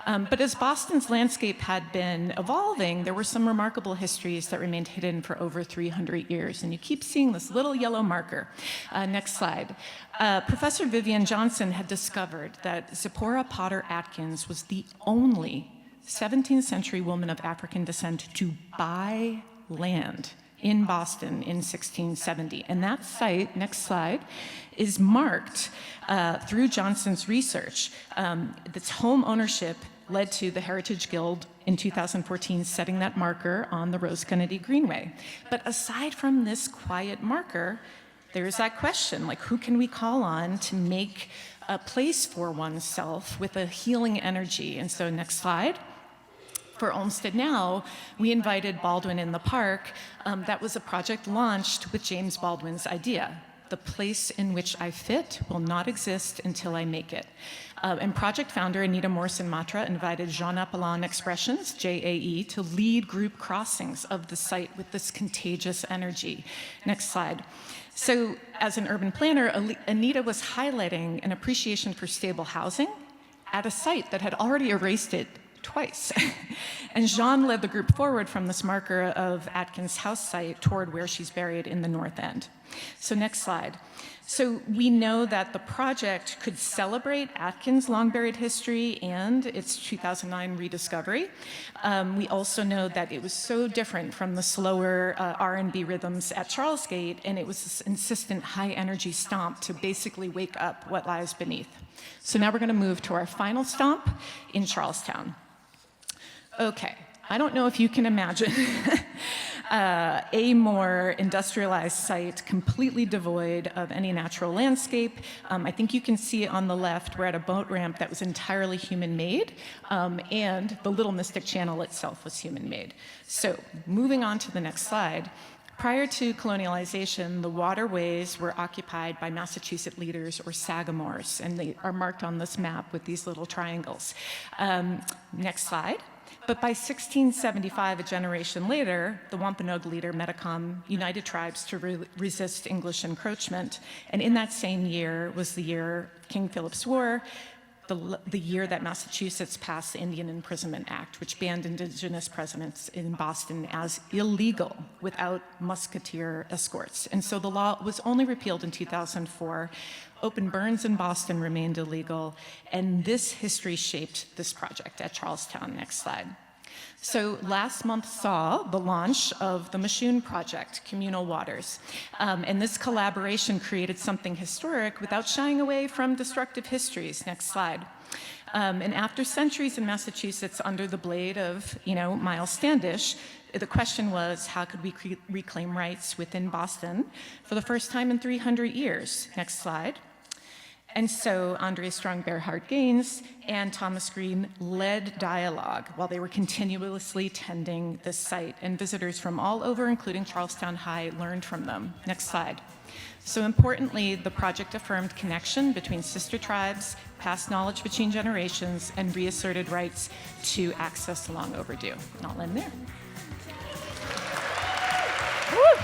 But as Boston's landscape had been evolving, there were some remarkable histories that remained hidden for over 300 years, and you keep seeing this little yellow marker. Next slide. Professor Vivian Johnson had discovered that Zipporah Potter Atkins was the only 17th century woman of African descent to buy land in Boston in 1670. And that site, next slide, is marked through Johnson's research. This home ownership led to the Heritage Guild in 2014 setting that marker on the Rose Kennedy Greenway. But aside from this quiet marker, there's that question, like who can we call on to make a place for oneself with a healing energy? And so next slide. For Olmsted Now, we invited Baldwin in the Park. That was a project launched with James Baldwin's idea. The place in which I fit will not exist until I make it. And project founder Anita Morrison-Matra invited Jean Apollon Expressions, JAE, to lead group crossings of the site with this contagious energy. Next slide. So as an urban planner, Anita was highlighting an appreciation for stable housing at a site that had already erased it twice. And Jean led the group forward from this marker of Atkins' house site toward where she's buried in the North End. So next slide. So we know that the project could celebrate Atkins' long-buried history and its 2009 rediscovery. We also know that it was so different from the slower R&B rhythms at Charlesgate, and it was this insistent high-energy stomp to basically wake up what lies beneath. So now we're going to move to our final stomp in Charlestown. Okay, I don't know if you can imagine a more industrialized site completely devoid of any natural landscape. I think you can see it on the left. We're at a boat ramp that was entirely human-made, and the Little Mystic Channel itself was human-made. So moving on to the next slide. Prior to colonialization, the waterways were occupied by Massachusetts leaders or sagamores, and they are marked on this map with these little triangles. Next slide. But by 1675, a generation later, the Wampanoag leader Metacom united tribes to resist English encroachment. And in that same year was the year King Philip's War, the year that Massachusetts passed the Indian Imprisonment Act, which banned indigenous presence in Boston as illegal without musketeer escorts. And so the law was only repealed in 2004. Open burns in Boston remained illegal, and this history shaped this project at Charlestown. Next slide. So last month saw the launch of the Machoon Project, Communal Waters. And this collaboration created something historic without shying away from destructive histories. Next slide. And after centuries in Massachusetts under the blade of, Miles Standish, the question was, how could we reclaim rights within Boston for the first time in 300 years? Next slide. And so Andre Strong Bearhart Gaines and Thomas Green led dialogue while they were continuously tending this site, and visitors from all over, including Charlestown High, learned from them. Next slide. So importantly, the project affirmed connection between sister tribes, passed knowledge between generations, and reasserted rights to access long overdue. And I'll end there. Woo!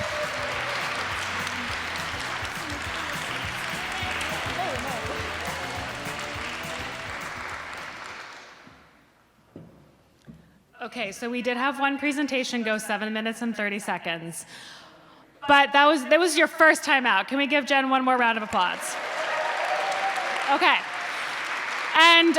Okay, so we did have one presentation go 7 minutes and 30 seconds. But that was your first time out. Can we give Jen one more round of applause? Okay. And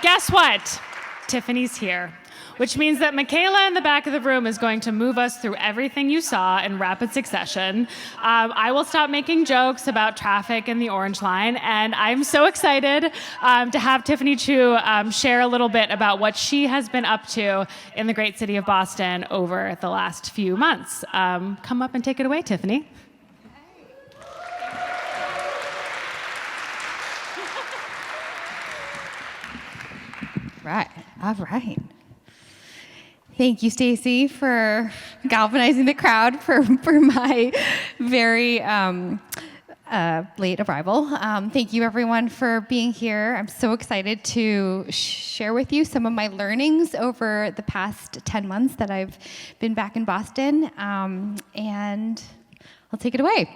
guess what? Tiffany's here. which means that Michaela in the back of the room is going to move us through everything you saw in rapid succession. I will stop making jokes about traffic and the Orange Line, and I'm so excited to have Tiffany Chu share a little bit about what she has been up to in the great city of Boston over the last few months. Come up and take it away, Tiffany. Right. All right. Thank you, Stacy, for galvanizing the crowd for my very late arrival. Thank you, everyone, for being here. I'm so excited to share with you some of my learnings over the past 10 months that I've been back in Boston, and I'll take it away.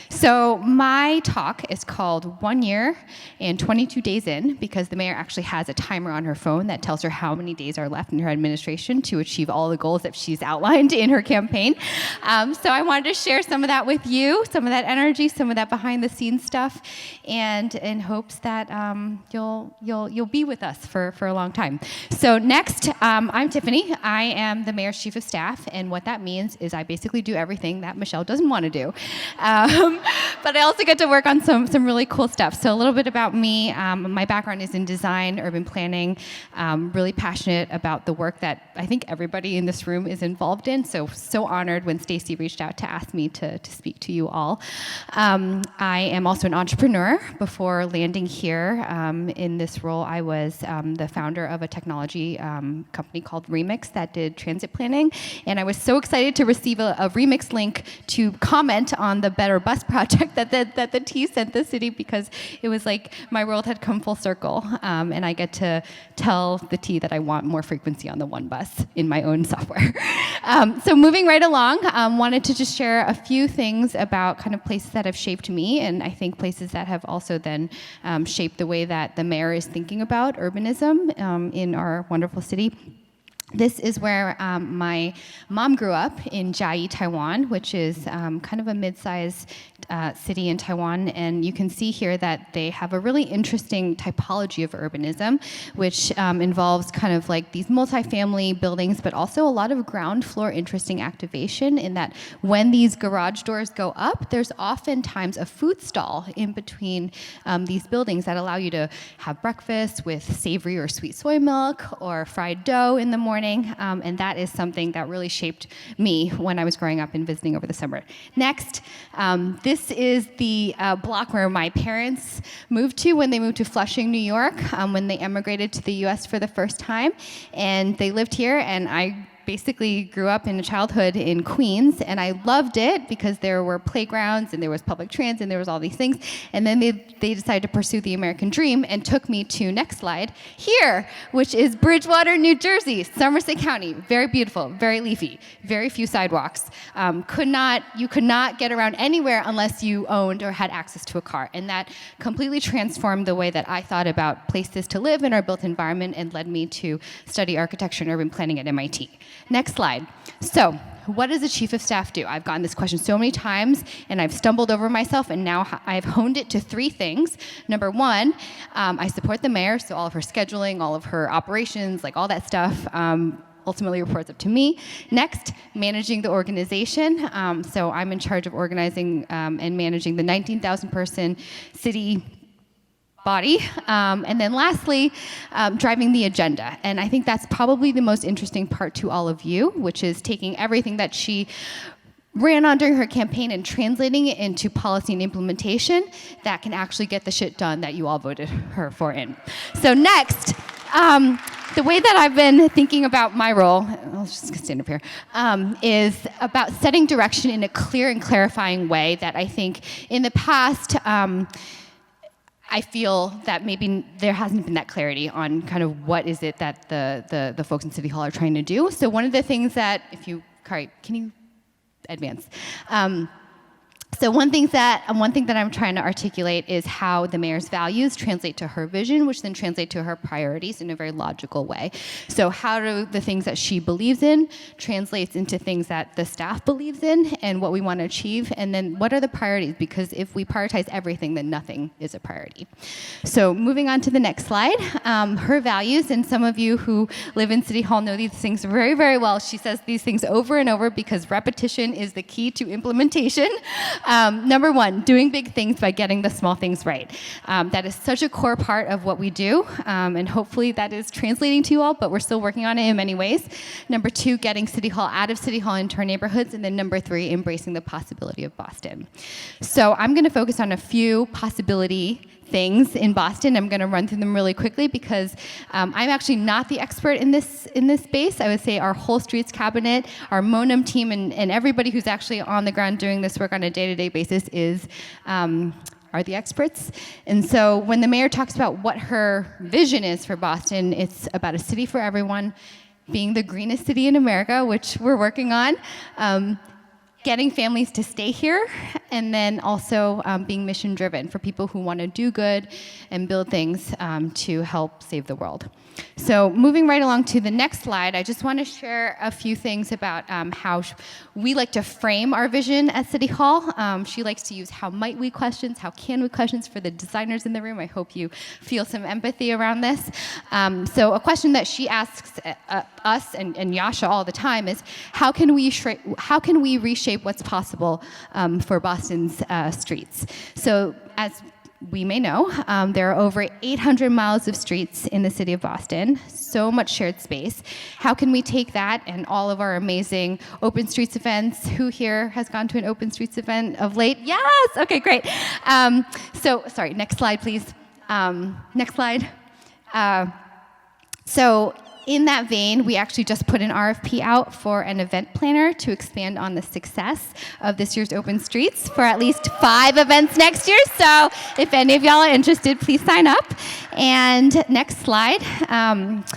So my talk is called 1 year and 22 days in, because the mayor actually has a timer on her phone that tells her how many days are left in her administration to achieve all the goals that she's outlined in her campaign. So I wanted to share some of that with you, some of that energy, some of that behind the scenes stuff, and in hopes that you'll be with us for a long time. So next, I'm Tiffany. I am the mayor's chief of staff, and what that means is I basically do everything that Michelle doesn't want to do. But I also get to work on some really cool stuff. So a little bit about me. My background is in design, urban planning. Really passionate about the work that I think everybody in this room is involved in. So honored when Stacy reached out to ask me to speak to you all. I am also an entrepreneur. Before landing here in this role, I was the founder of a technology company called Remix that did transit planning. And I was so excited to receive a Remix link to comment on the Better Bus project that the T sent the city, because it was like my world had come full circle, and I get to tell the T that I want more frequency on the one bus in my own software. So moving right along, wanted to just share a few things about kind of places that have shaped me, and I think places that have also then shaped the way that the mayor is thinking about urbanism in our wonderful city. This is where my mom grew up, in Chiayi, Taiwan, which is kind of a mid-sized city in Taiwan, and you can see here that they have a really interesting typology of urbanism, which involves kind of like these multifamily buildings, but also a lot of ground floor interesting activation, in that when these garage doors go up, there's oftentimes a food stall in between these buildings that allow you to have breakfast with savory or sweet soy milk or fried dough in the morning, and that is something that really shaped me when I was growing up and visiting over the summer. Next, this is the block where my parents moved to when they moved to Flushing, New York, when they emigrated to the US for the first time. And they lived here, and I basically grew up in a childhood in Queens, and I loved it because there were playgrounds and there was public transit and there was all these things. And then they decided to pursue the American dream and took me to, next slide, here, which is Bridgewater, New Jersey, Somerset County. Very beautiful, very leafy, very few sidewalks. You could not get around anywhere unless you owned or had access to a car. And that completely transformed the way that I thought about places to live in our built environment, and led me to study architecture and urban planning at MIT. Next slide. So, what does a chief of staff do? I've gotten this question so many times, and I've stumbled over myself, and now I've honed it to 3 things. Number 1, I support the mayor, so all of her scheduling, all of her operations, like all that stuff, ultimately reports up to me. Next, managing the organization. So I'm in charge of organizing and managing the 19,000 person city body. And then lastly, driving the agenda. And I think that's probably the most interesting part to all of you, which is taking everything that she ran on during her campaign and translating it into policy and implementation that can actually get the shit done that you all voted her for in. So next, the way that I've been thinking about my role, I'll just stand up here, is about setting direction in a clear and clarifying way that I think in the past, I feel that maybe there hasn't been that clarity on kind of what is it that the folks in City Hall are trying to do. So one of the things that, Kari, can you advance? So one thing that I'm trying to articulate is how the mayor's values translate to her vision, which then translate to her priorities in a very logical way. So how do the things that she believes in translates into things that the staff believes in and what we want to achieve, and then what are the priorities? Because if we prioritize everything, then nothing is a priority. So moving on to the next slide, her values, and some of you who live in City Hall know these things very, very well. She says these things over and over because repetition is the key to implementation. Number one, doing big things by getting the small things right. That is such a core part of what we do, and hopefully that is translating to you all, but we're still working on it in many ways. Number two, getting City Hall out of City Hall into our neighborhoods, and then number three, embracing the possibility of Boston. So I'm going to focus on a few possibility things in Boston. I'm going to run through them really quickly because I'm actually not the expert in this space. I would say our whole streets cabinet, our Monum team, and everybody who's actually on the ground doing this work on a day-to-day basis are the experts. And so when the mayor talks about what her vision is for Boston, it's about a city for everyone, being the greenest city in America, which we're working on, getting families to stay here, and then also being mission-driven for people who want to do good and build things to help save the world. So moving right along to the next slide, I just want to share a few things about how we like to frame our vision at City Hall. She likes to use how might we questions, how can we questions for the designers in the room. I hope you feel some empathy around this. So a question that she asks us and Yasha all the time is, how can we reshape what's possible for Boston's streets? So as we may know, there are over 800 miles of streets in the city of Boston, so much shared space. How can we take that and all of our amazing open streets events? Who here has gone to an open streets event of late? Yes, okay, great. Sorry, next slide, please. Next slide. So in that vein, we actually just put an RFP out for an event planner to expand on the success of this year's Open Streets for at least 5 events next year. So if any of y'all are interested, please sign up. And next slide,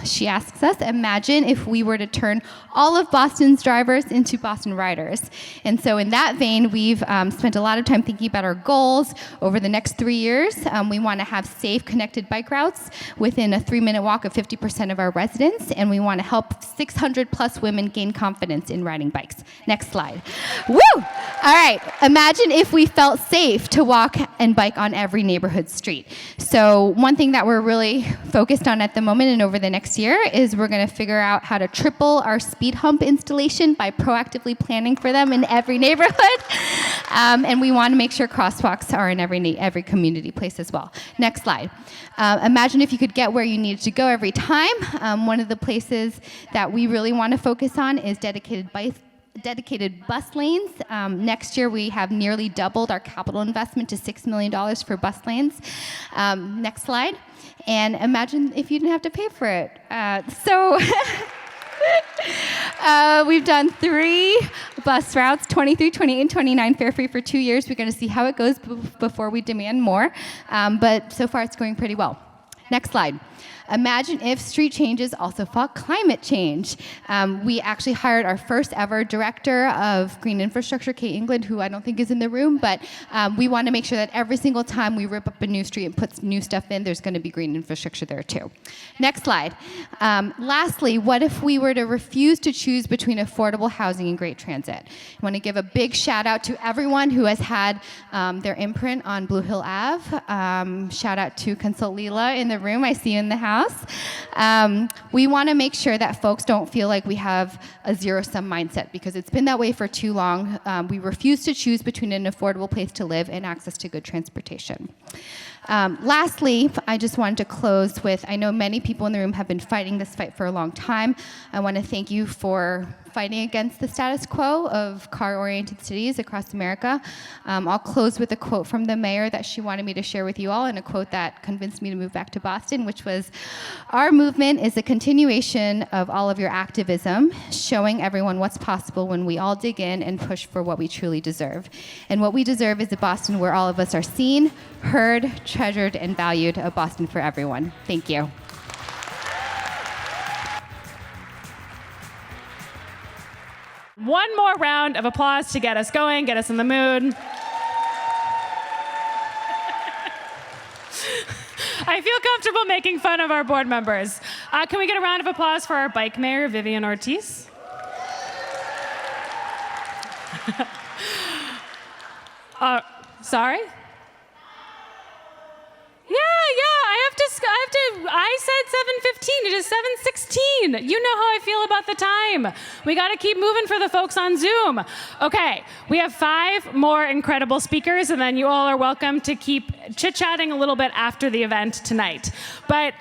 she asks us, imagine if we were to turn all of Boston's drivers into Boston riders. And so in that vein, we've spent a lot of time thinking about our goals over the next 3 years. We want to have safe, connected bike routes within a 3-minute walk of 50% of our residents. And we want to help 600 plus women gain confidence in riding bikes. Next slide. Woo! All right. Imagine if we felt safe to walk and bike on every neighborhood street. So one thing that we're really focused on at the moment and over the next year is we're going to figure out how to triple our speed hump installation by proactively planning for them in every neighborhood. And we want to make sure crosswalks are in every community place as well. Next slide. Imagine if you could get where you needed to go every time. One of the places that we really want to focus on is dedicated bus lanes. Next year, we have nearly doubled our capital investment to $6 million for bus lanes. Next slide. And imagine if you didn't have to pay for it. We've done 3 bus routes, 23, 28, and 29, fare-free for 2 years. We're going to see how it goes before we demand more. But so far, it's going pretty well. Next slide. Imagine if street changes also fought climate change. We actually hired our first ever director of green infrastructure, Kate England, who I don't think is in the room, but we want to make sure that every single time we rip up a new street and put new stuff in, there's going to be green infrastructure there too. Next slide. Lastly, what if we were to refuse to choose between affordable housing and great transit? I want to give a big shout out to everyone who has had their imprint on Blue Hill Ave. Shout out to Consult Leela in the room. I see you in the house. We want to make sure that folks don't feel like we have a zero-sum mindset because it's been that way for too long. We refuse to choose between an affordable place to live and access to good transportation. Lastly, I just wanted to close with, I know many people in the room have been fighting this fight for a long time. I want to thank you for fighting against the status quo of car-oriented cities across America. I'll close with a quote from the mayor that she wanted me to share with you all, and a quote that convinced me to move back to Boston, which was, "Our movement is a continuation of all of your activism, showing everyone what's possible when we all dig in and push for what we truly deserve. And what we deserve is a Boston where all of us are seen, heard, treasured, and valued, a Boston for everyone." Thank you. One more round of applause to get us going, get us in the mood. I feel comfortable making fun of our board members. Can we get a round of applause for our bike mayor, Vivian Ortiz? Sorry? I said 7:15, it is 7:16. You know how I feel about the time. We gotta keep moving for the folks on Zoom. Okay, we have 5 more incredible speakers, and then you all are welcome to keep chit-chatting a little bit after the event tonight. But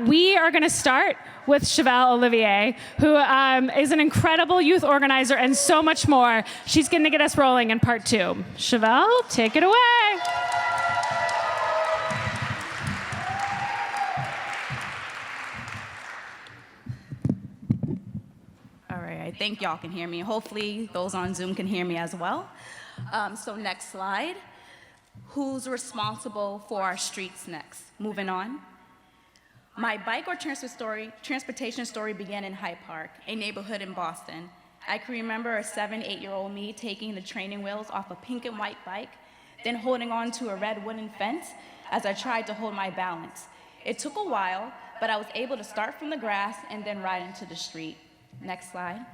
we are gonna start with Shavel'le Olivier, who is an incredible youth organizer and so much more. She's gonna get us rolling in part 2. Shavel'le, take it away. I think y'all can hear me. Hopefully those on Zoom can hear me as well. So next slide. Who's responsible for our streets next? Moving on. My bike or transportation story began in Hyde Park, a neighborhood in Boston. I can remember a 7, 8-year-old me taking the training wheels off a pink and white bike, then holding on to a red wooden fence as I tried to hold my balance. It took a while, but I was able to start from the grass and then ride into the street. Next slide.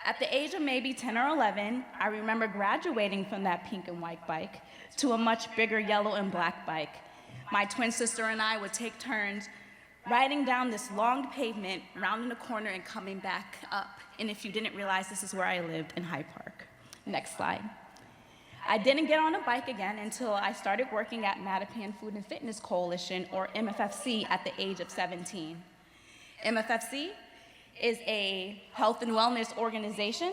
At the age of maybe 10 or 11, I remember graduating from that pink and white bike to a much bigger yellow and black bike. My twin sister and I would take turns riding down this long pavement, rounding the corner and coming back up. And if you didn't realize, this is where I lived, in Hyde Park. Next slide. I didn't get on a bike again until I started working at Mattapan Food and Fitness Coalition, or MFFC, at the age of 17. MFFC is a health and wellness organization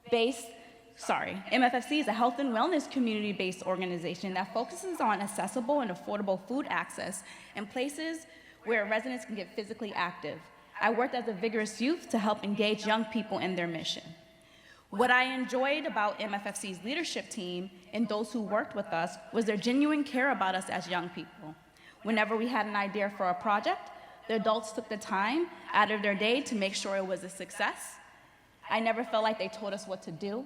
MFFC is a health and wellness community-based organization that focuses on accessible and affordable food access in places where residents can get physically active. I worked as a vigorous youth to help engage young people in their mission. What I enjoyed about MFFC's leadership team and those who worked with us was their genuine care about us as young people. Whenever we had an idea for a project, the adults took the time out of their day to make sure it was a success. I never felt like they told us what to do.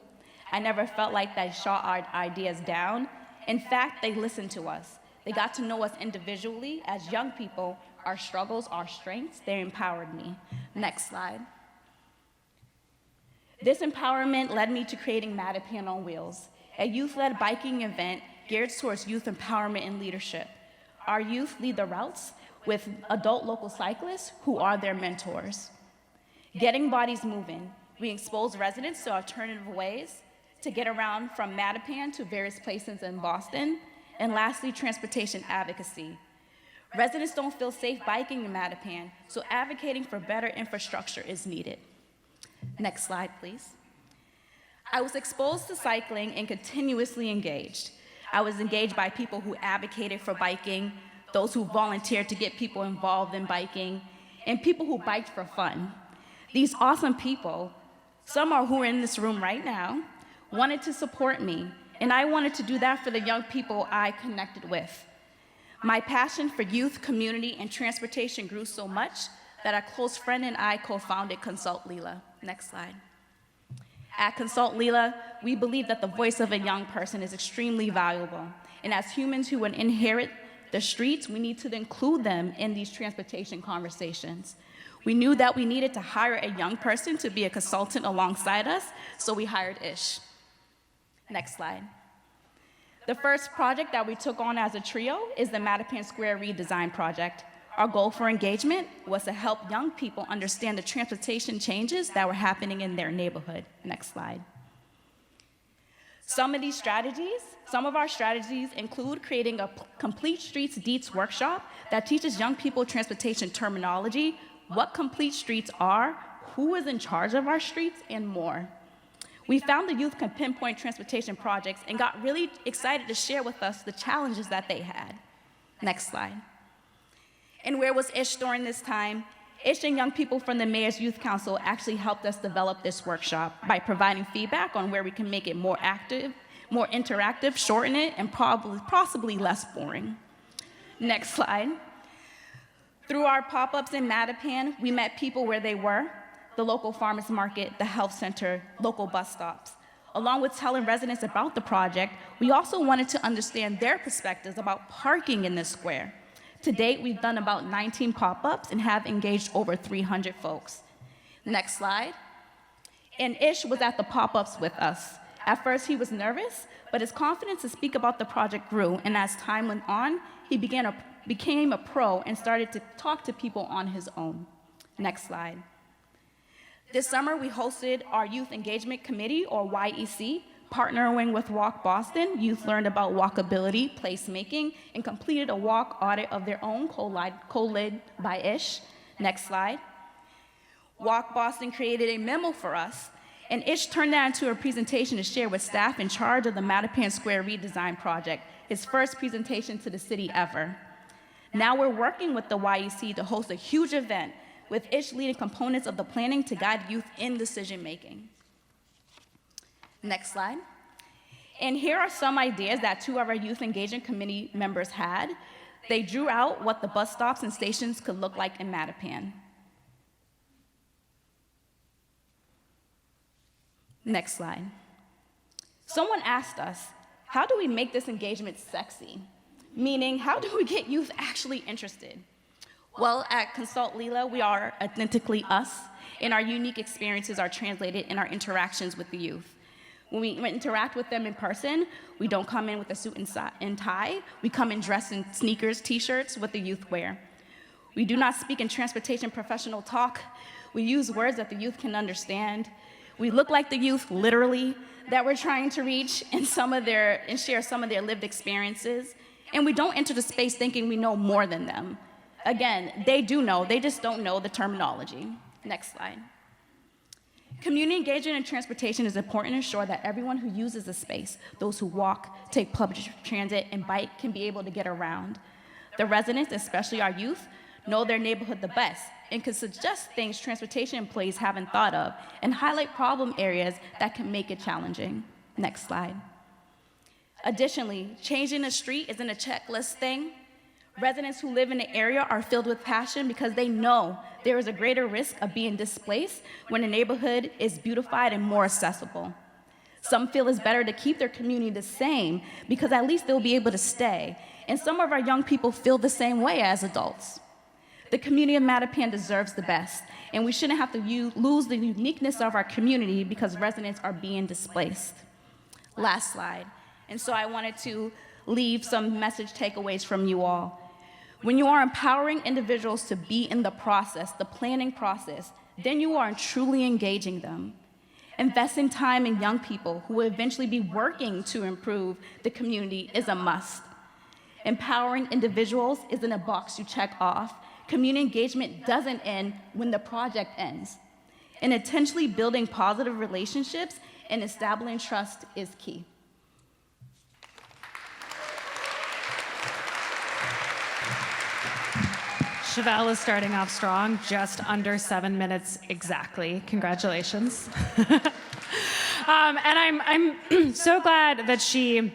I never felt like they shot our ideas down. In fact, they listened to us. They got to know us individually as young people, our struggles, our strengths. They empowered me. Next slide. This empowerment led me to creating Mattapan on Wheels, a youth-led biking event geared towards youth empowerment and leadership. Our youth lead the routes with adult local cyclists who are their mentors. Getting bodies moving, we expose residents to alternative ways to get around from Mattapan to various places in Boston. And lastly, transportation advocacy. Residents don't feel safe biking in Mattapan, so advocating for better infrastructure is needed. Next slide, please. I was exposed to cycling and continuously engaged. I was engaged by people who advocated for biking, those who volunteered to get people involved in biking, and people who biked for fun. These awesome people, some are who are in this room right now, wanted to support me, and I wanted to do that for the young people I connected with. My passion for youth, community, and transportation grew so much that a close friend and I co-founded Consult Lila. Next slide. At Consult Lila, we believe that the voice of a young person is extremely valuable, and as humans who would inherit the streets, we need to include them in these transportation conversations. We knew that we needed to hire a young person to be a consultant alongside us, so we hired Ish. Next slide. The first project that we took on as a trio is the Mattapan Square Redesign Project. Our goal for engagement was to help young people understand the transportation changes that were happening in their neighborhood. Next slide. Some of our strategies include creating a Complete Streets Deets workshop that teaches young people transportation terminology, what complete streets are, who is in charge of our streets, and more. We found the youth can pinpoint transportation projects and got really excited to share with us the challenges that they had. Next slide. And where was Ish during this time? Ish and young people from the Mayor's Youth Council actually helped us develop this workshop by providing feedback on where we can make it more active, more interactive, shorten it, and possibly less boring. Next slide. Through our pop-ups in Mattapan, we met people where they were, the local farmers market, the health center, local bus stops. Along with telling residents about the project, we also wanted to understand their perspectives about parking in this square. To date, we've done about 19 pop-ups and have engaged over 300 folks. Next slide. And Ish was at the pop-ups with us. At first, he was nervous, but his confidence to speak about the project grew, and as time went on, he became a pro and started to talk to people on his own. Next slide. This summer, we hosted our Youth Engagement Committee, or YEC, partnering with Walk Boston. Youth learned about walkability, placemaking, and completed a walk audit of their own, co-led by Ish. Next slide. Walk Boston created a memo for us, and Ish turned that into a presentation to share with staff in charge of the Mattapan Square redesign project, his first presentation to the city ever. Now we're working with the YEC to host a huge event with Ish leading components of the planning to guide youth in decision-making. Next slide. And here are some ideas that two of our Youth Engagement Committee members had. They drew out what the bus stops and stations could look like in Mattapan. Next slide. Someone asked us, how do we make this engagement sexy? Meaning, how do we get youth actually interested? Well, at Consult Lila, we are authentically us, and our unique experiences are translated in our interactions with the youth. When we interact with them in person, we don't come in with a suit and tie. We come in dressed in sneakers, t-shirts, what the youth wear. We do not speak in transportation professional talk. We use words that the youth can understand. We look like the youth, literally, that we're trying to reach and share some of their lived experiences. And we don't enter the space thinking we know more than them. Again, they do know, they just don't know the terminology. Next slide. Community engagement in transportation is important to ensure that everyone who uses the space, those who walk, take public transit, and bike, can be able to get around. The residents, especially our youth, know their neighborhood the best and can suggest things transportation employees haven't thought of and highlight problem areas that can make it challenging. Next slide. Additionally, changing the street isn't a checklist thing. Residents who live in the area are filled with passion because they know there is a greater risk of being displaced when the neighborhood is beautified and more accessible. Some feel it's better to keep their community the same because at least they'll be able to stay. And some of our young people feel the same way as adults. The community of Mattapan deserves the best, and we shouldn't have to lose the uniqueness of our community because residents are being displaced. Last slide. And so I wanted to leave some message takeaways from you all. When you are empowering individuals to be in the process, the planning process, then you are truly engaging them. Investing time in young people who will eventually be working to improve the community is a must. Empowering individuals isn't a box you check off. Community engagement doesn't end when the project ends. And intentionally building positive relationships and establishing trust is key. Shavel'le is starting off strong, just under 7 minutes exactly. Congratulations. And I'm so glad that she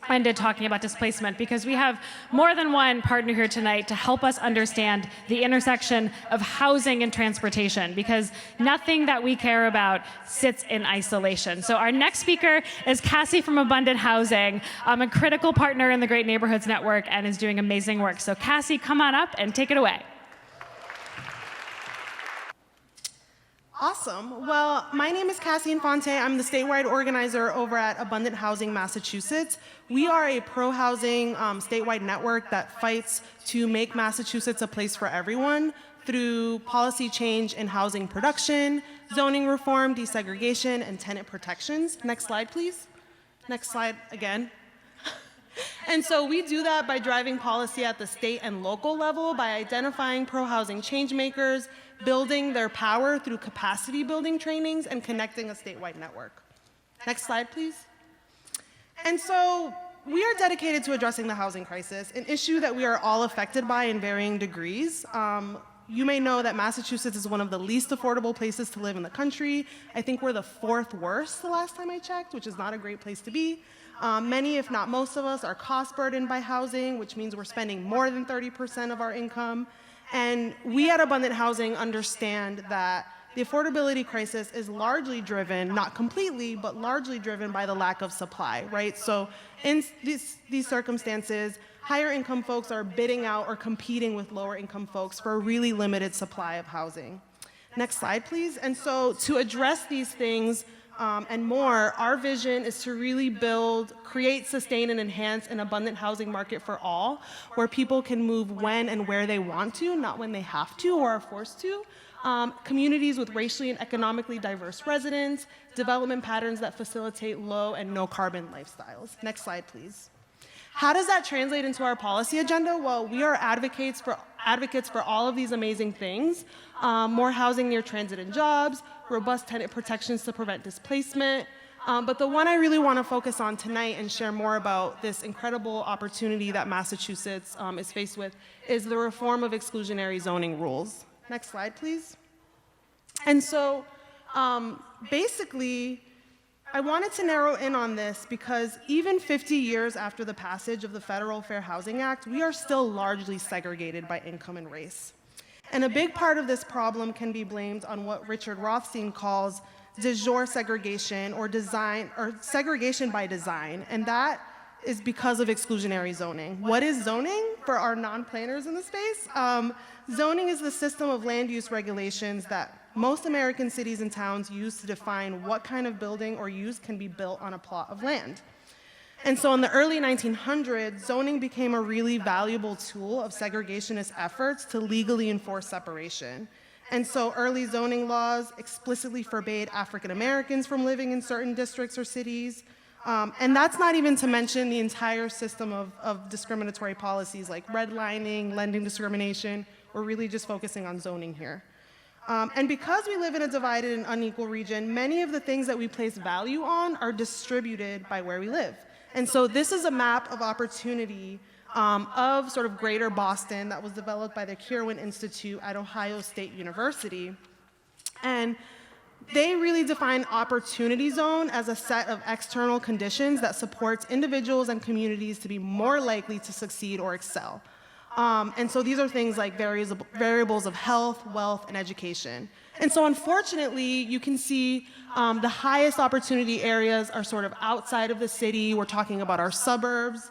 ended talking about displacement because we have more than one partner here tonight to help us understand the intersection of housing and transportation because nothing that we care about sits in isolation. So our next speaker is Kassie from Abundant Housing, a critical partner in the Great Neighborhoods Network and is doing amazing work. So Kassie, come on up and take it away. Awesome. Well, my name is Kassie Infante. I'm the statewide organizer over at Abundant Housing, Massachusetts. We are a pro-housing statewide network that fights to make Massachusetts a place for everyone through policy change in housing production, zoning reform, desegregation, and tenant protections. Next slide, please. Next slide again. And so we do that by driving policy at the state and local level by identifying pro-housing change makers, building their power through capacity building trainings, and connecting a statewide network. Next slide, please. And so we are dedicated to addressing the housing crisis, an issue that we are all affected by in varying degrees. You may know that Massachusetts is one of the least affordable places to live in the country. I think we're the 4th worst the last time I checked, which is not a great place to be. Many, if not most of us, are cost burdened by housing, which means we're spending more than 30% of our income. And we at Abundant Housing understand that the affordability crisis is largely driven, not completely, but largely driven by the lack of supply, right? So in these circumstances, higher income folks are bidding out or competing with lower income folks for a really limited supply of housing. Next slide, please. And so to address these things and more, our vision is to really build, create, sustain, and enhance an abundant housing market for all, where people can move when and where they want to, not when they have to or are forced to. Communities with racially and economically diverse residents, development patterns that facilitate low and no carbon lifestyles. Next slide, please. How does that translate into our policy agenda? Well, we are advocates for all of these amazing things. More housing near transit and jobs, robust tenant protections to prevent displacement. But the one I really want to focus on tonight and share more about this incredible opportunity that Massachusetts is faced with is the reform of exclusionary zoning rules. Next slide, please. And so basically, I wanted to narrow in on this because even 50 years after the passage of the Federal Fair Housing Act, we are still largely segregated by income and race. And a big part of this problem can be blamed on what Richard Rothstein calls de jure segregation or segregation by design, and that is because of exclusionary zoning. What is zoning for our non-planners in the space? Zoning is the system of land use regulations that most American cities and towns use to define what kind of building or use can be built on a plot of land. And so in the early 1900s, zoning became a really valuable tool of segregationist efforts to legally enforce separation. And so early zoning laws explicitly forbade African Americans from living in certain districts or cities. And that's not even to mention the entire system of discriminatory policies like redlining, lending discrimination. We're really just focusing on zoning here. And because we live in a divided and unequal region, many of the things that we place value on are distributed by where we live. And so this is a map of opportunity of sort of greater Boston that was developed by the Kirwan Institute at Ohio State University. And they really define opportunity zone as a set of external conditions that supports individuals and communities to be more likely to succeed or excel. And so these are things like variables of health, wealth, and education. And so unfortunately, you can see the highest opportunity areas are sort of outside of the city. We're talking about our suburbs.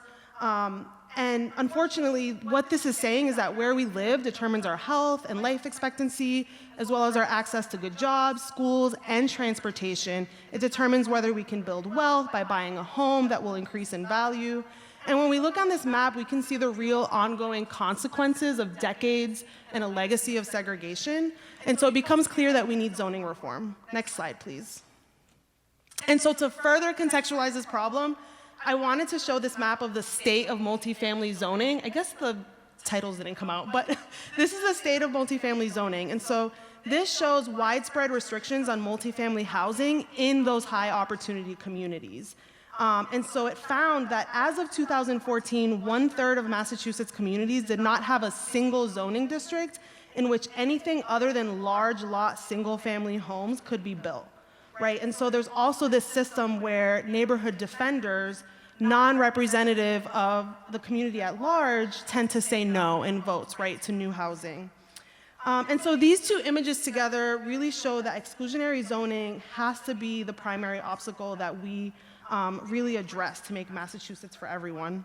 And unfortunately, what this is saying is that where we live determines our health and life expectancy, as well as our access to good jobs, schools, and transportation. It determines whether we can build wealth by buying a home that will increase in value. And when we look on this map, we can see the real ongoing consequences of decades and a legacy of segregation. And so it becomes clear that we need zoning reform. Next slide, please. And so to further contextualize this problem, I wanted to show this map of the state of multifamily zoning. I guess the titles didn't come out, but this is the state of multifamily zoning. And so this shows widespread restrictions on multifamily housing in those high opportunity communities. And so it found that as of 2014, 1/3 of Massachusetts communities did not have a single zoning district in which anything other than large lot single family homes could be built, right? And so there's also this system where neighborhood defenders, non-representative of the community at large, tend to say no in votes, right, to new housing. And so these two images together really show that exclusionary zoning has to be the primary obstacle that we really address to make Massachusetts for everyone.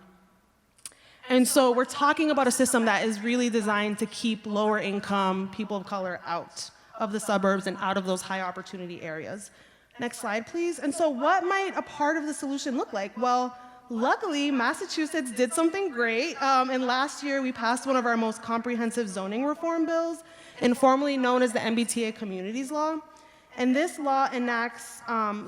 And so we're talking about a system that is really designed to keep lower income people of color out of the suburbs and out of those high opportunity areas. Next slide, please. And so what might a part of the solution look like? Well, luckily, Massachusetts did something great. And last year, we passed one of our most comprehensive zoning reform bills, informally known as the MBTA Communities Law. And this law enacts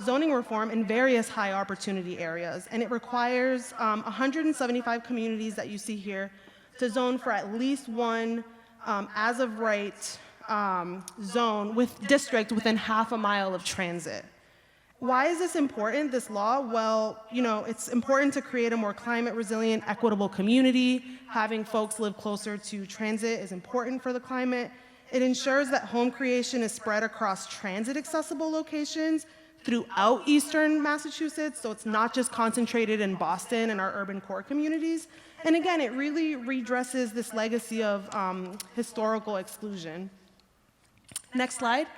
zoning reform in various high opportunity areas. And it requires 175 communities that you see here to zone for at least one as of right zone with district within half a mile of transit. Why is this important, this law? Well, you know, it's important to create a more climate resilient, equitable community. Having folks live closer to transit is important for the climate. It ensures that home creation is spread across transit accessible locations throughout Eastern Massachusetts, so it's not just concentrated in Boston and our urban core communities. And again, it really redresses this legacy of historical exclusion. Next slide.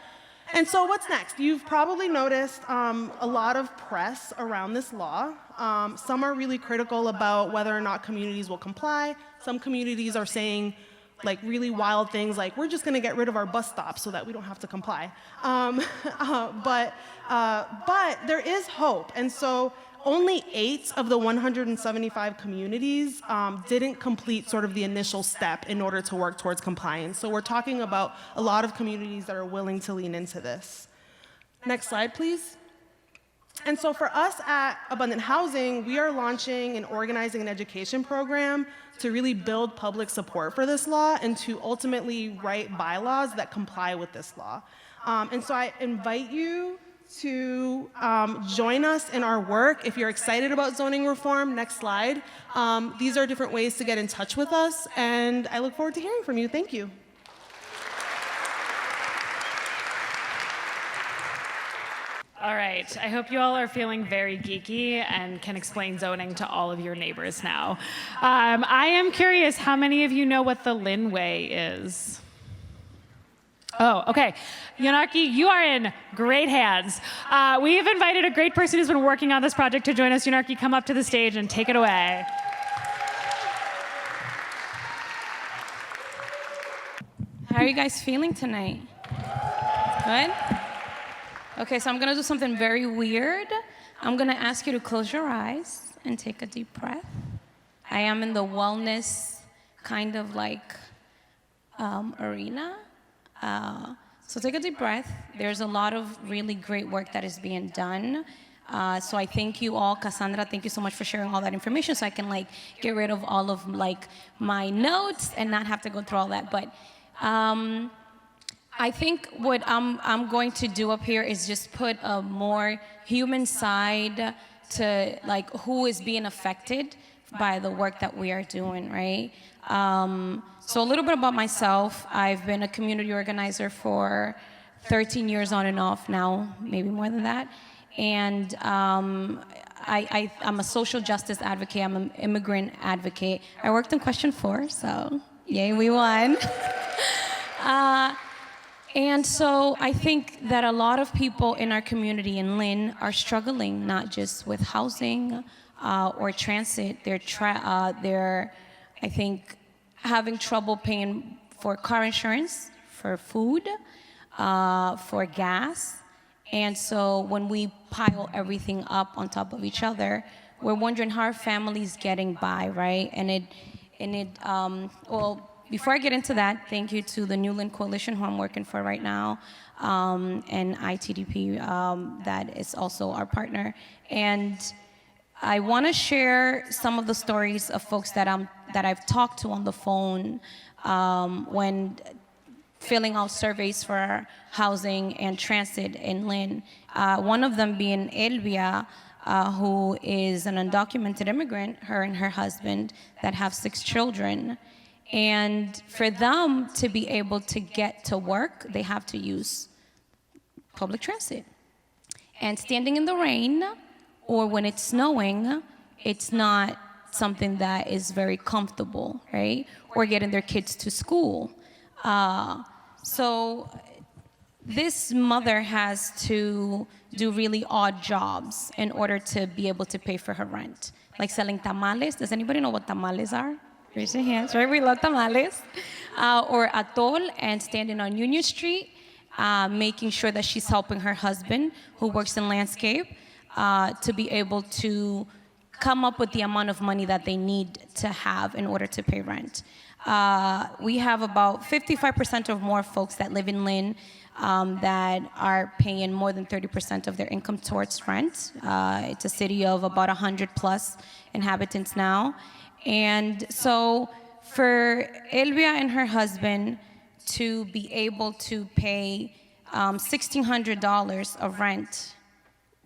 And so what's next? You've probably noticed a lot of press around this law. Some are really critical about whether or not communities will comply. Some communities are saying like really wild things like, we're just gonna get rid of our bus stops so that we don't have to comply. But there is hope. And so only 8 of the 175 communities didn't complete sort of the initial step in order to work towards compliance. So we're talking about a lot of communities that are willing to lean into this. Next slide, please. And so for us at Abundant Housing, we are launching and organizing an education program to really build public support for this law and to ultimately write bylaws that comply with this law. And so I invite you to join us in our work. If you're excited about zoning reform, next slide. These are different ways to get in touch with us, and I look forward to hearing from you. Thank you. All right, I hope you all are feeling very geeky and can explain zoning to all of your neighbors now. I am curious, how many of you know what the Lynn Way is? Oh, okay. Yonerky, you are in great hands. We have invited a great person who's been working on this project to join us. Yonerky, come up to the stage and take it away. How are you guys feeling tonight? Good? Okay, so I'm gonna do something very weird. I'm gonna ask you to close your eyes and take a deep breath. I am in the wellness kind of like arena. So take a deep breath. There's a lot of really great work that is being done. So I thank you all. Cassandra, thank you so much for sharing all that information so I can like get rid of all of like my notes and not have to go through all that. But I think what I'm going to do up here is just put a more human side to like who is being affected by the work that we are doing, right? So a little bit about myself. I've been a community organizer for 13 years on and off now, maybe more than that. And I'm a social justice advocate. I'm an immigrant advocate. I worked in question 4, so yay, we won. And so I think that a lot of people in our community in Lynn are struggling not just with housing or transit. They're, I think, having trouble paying for car insurance, for food, for gas. And so when we pile everything up on top of each other, we're wondering how our family's getting by, right? Well, before I get into that, thank you to the New Lynn Coalition, who I'm working for right now, and ITDP, that is also our partner. And I want to share some of the stories of folks that I've talked to on the phone when filling out surveys for housing and transit in Lynn. One of them being Elvia, who is an undocumented immigrant, her and her husband, that have 6 children. And for them to be able to get to work, they have to use public transit. And standing in the rain, or when it's snowing, it's not something that is very comfortable, right? Or getting their kids to school. So this mother has to do really odd jobs in order to be able to pay for her rent. Like selling tamales. Does anybody know what tamales are? Raise your hands, right? We love tamales. Or atol, and standing on Union Street, making sure that she's helping her husband, who works in landscape, to be able to come up with the amount of money that they need to have in order to pay rent. We have about 55% or more folks that live in Lynn that are paying more than 30% of their income towards rent. It's a city of about 100 plus inhabitants now. And so for Elvia and her husband to be able to pay $1,600 of rent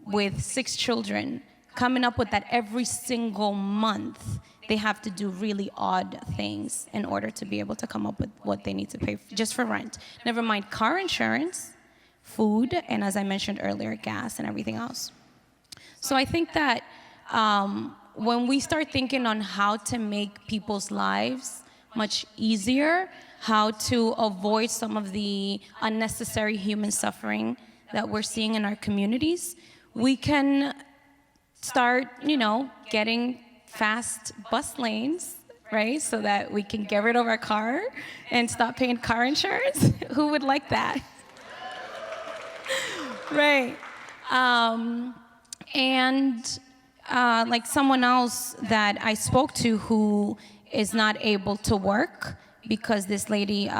with 6 children, coming up with that every single month, they have to do really odd things in order to be able to come up with what they need to pay just for rent. Never mind car insurance, food, and as I mentioned earlier, gas and everything else. So I think that when we start thinking on how to make people's lives much easier, how to avoid some of the unnecessary human suffering that we're seeing in our communities, we can start, getting fast bus lanes, right? So that we can get rid of our car and stop paying car insurance. Who would like that? Right. Like someone else that I spoke to who is not able to work because this lady,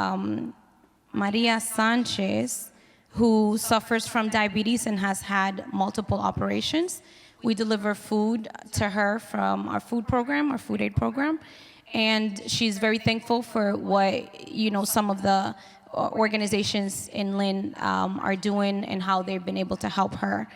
Maria Sanchez, who suffers from diabetes and has had multiple operations. We deliver food to her from our food program, our food aid program, and she's very thankful for what, some of the organizations in Lynn are doing and how they've been able to help her.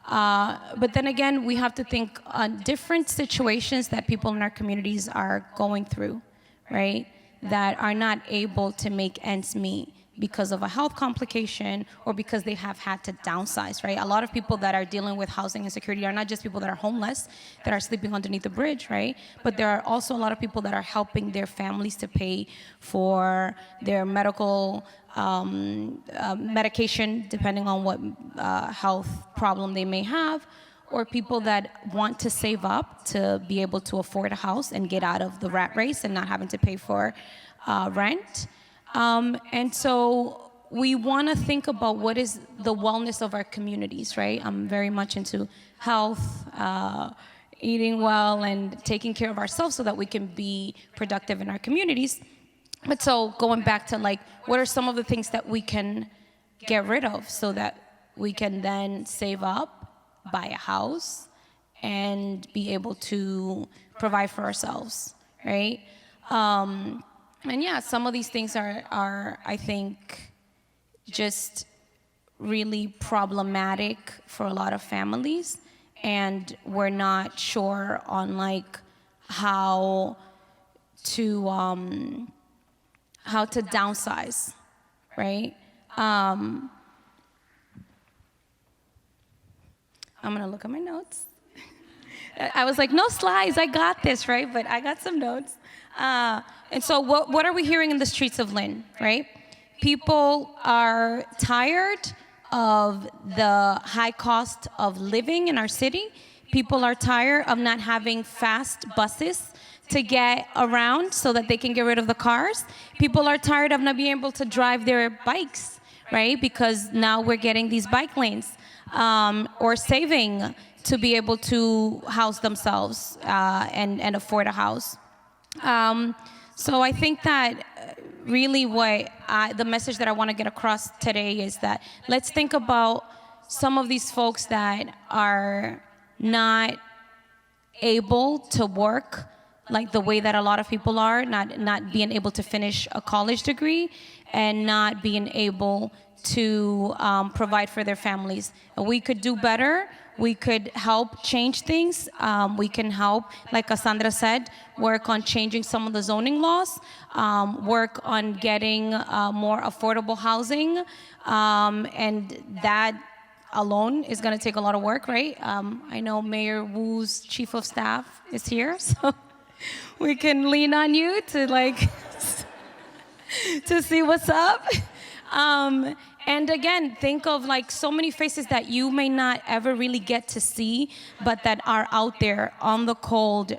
But then again, we have to think on different situations that people in our communities are going through, right? That are not able to make ends meet because of a health complication or because they have had to downsize, right? A lot of people that are dealing with housing insecurity are not just people that are homeless, that are sleeping underneath the bridge, right? But there are also a lot of people that are helping their families to pay for their medical medication, depending on what health problem they may have, or people that want to save up to be able to afford a house and get out of the rat race and not having to pay for rent. And so we want to think about what is the wellness of our communities, right? I'm very much into health, eating well, and taking care of ourselves so that we can be productive in our communities. But so going back to what are some of the things that we can get rid of so that we can then save up, buy a house, and be able to provide for ourselves, right? And yeah, some of these things are, I think, just really problematic for a lot of families, and we're not sure on how to downsize, right? I'm gonna look at my notes. I was like, no slides, I got this, right? But I got some notes. And so what are we hearing in the streets of Lynn, right? People are tired of the high cost of living in our city. People are tired of not having fast buses to get around so that they can get rid of the cars. People are tired of not being able to drive their bikes, right? Because now we're getting these bike lanes, or saving to be able to house themselves and afford a house. So I think that really the message that I want to get across today is that let's think about some of these folks that are not able to work like the way that a lot of people are, not being able to finish a college degree and not being able to provide for their families. We could do better. We could help change things. We can help, like Cassandra said, work on changing some of the zoning laws, work on getting more affordable housing, and that alone is going to take a lot of work, right? I know Mayor Wu's chief of staff is here, so we can lean on you to to see what's up. And again, think of so many faces that you may not ever really get to see, but that are out there on the cold,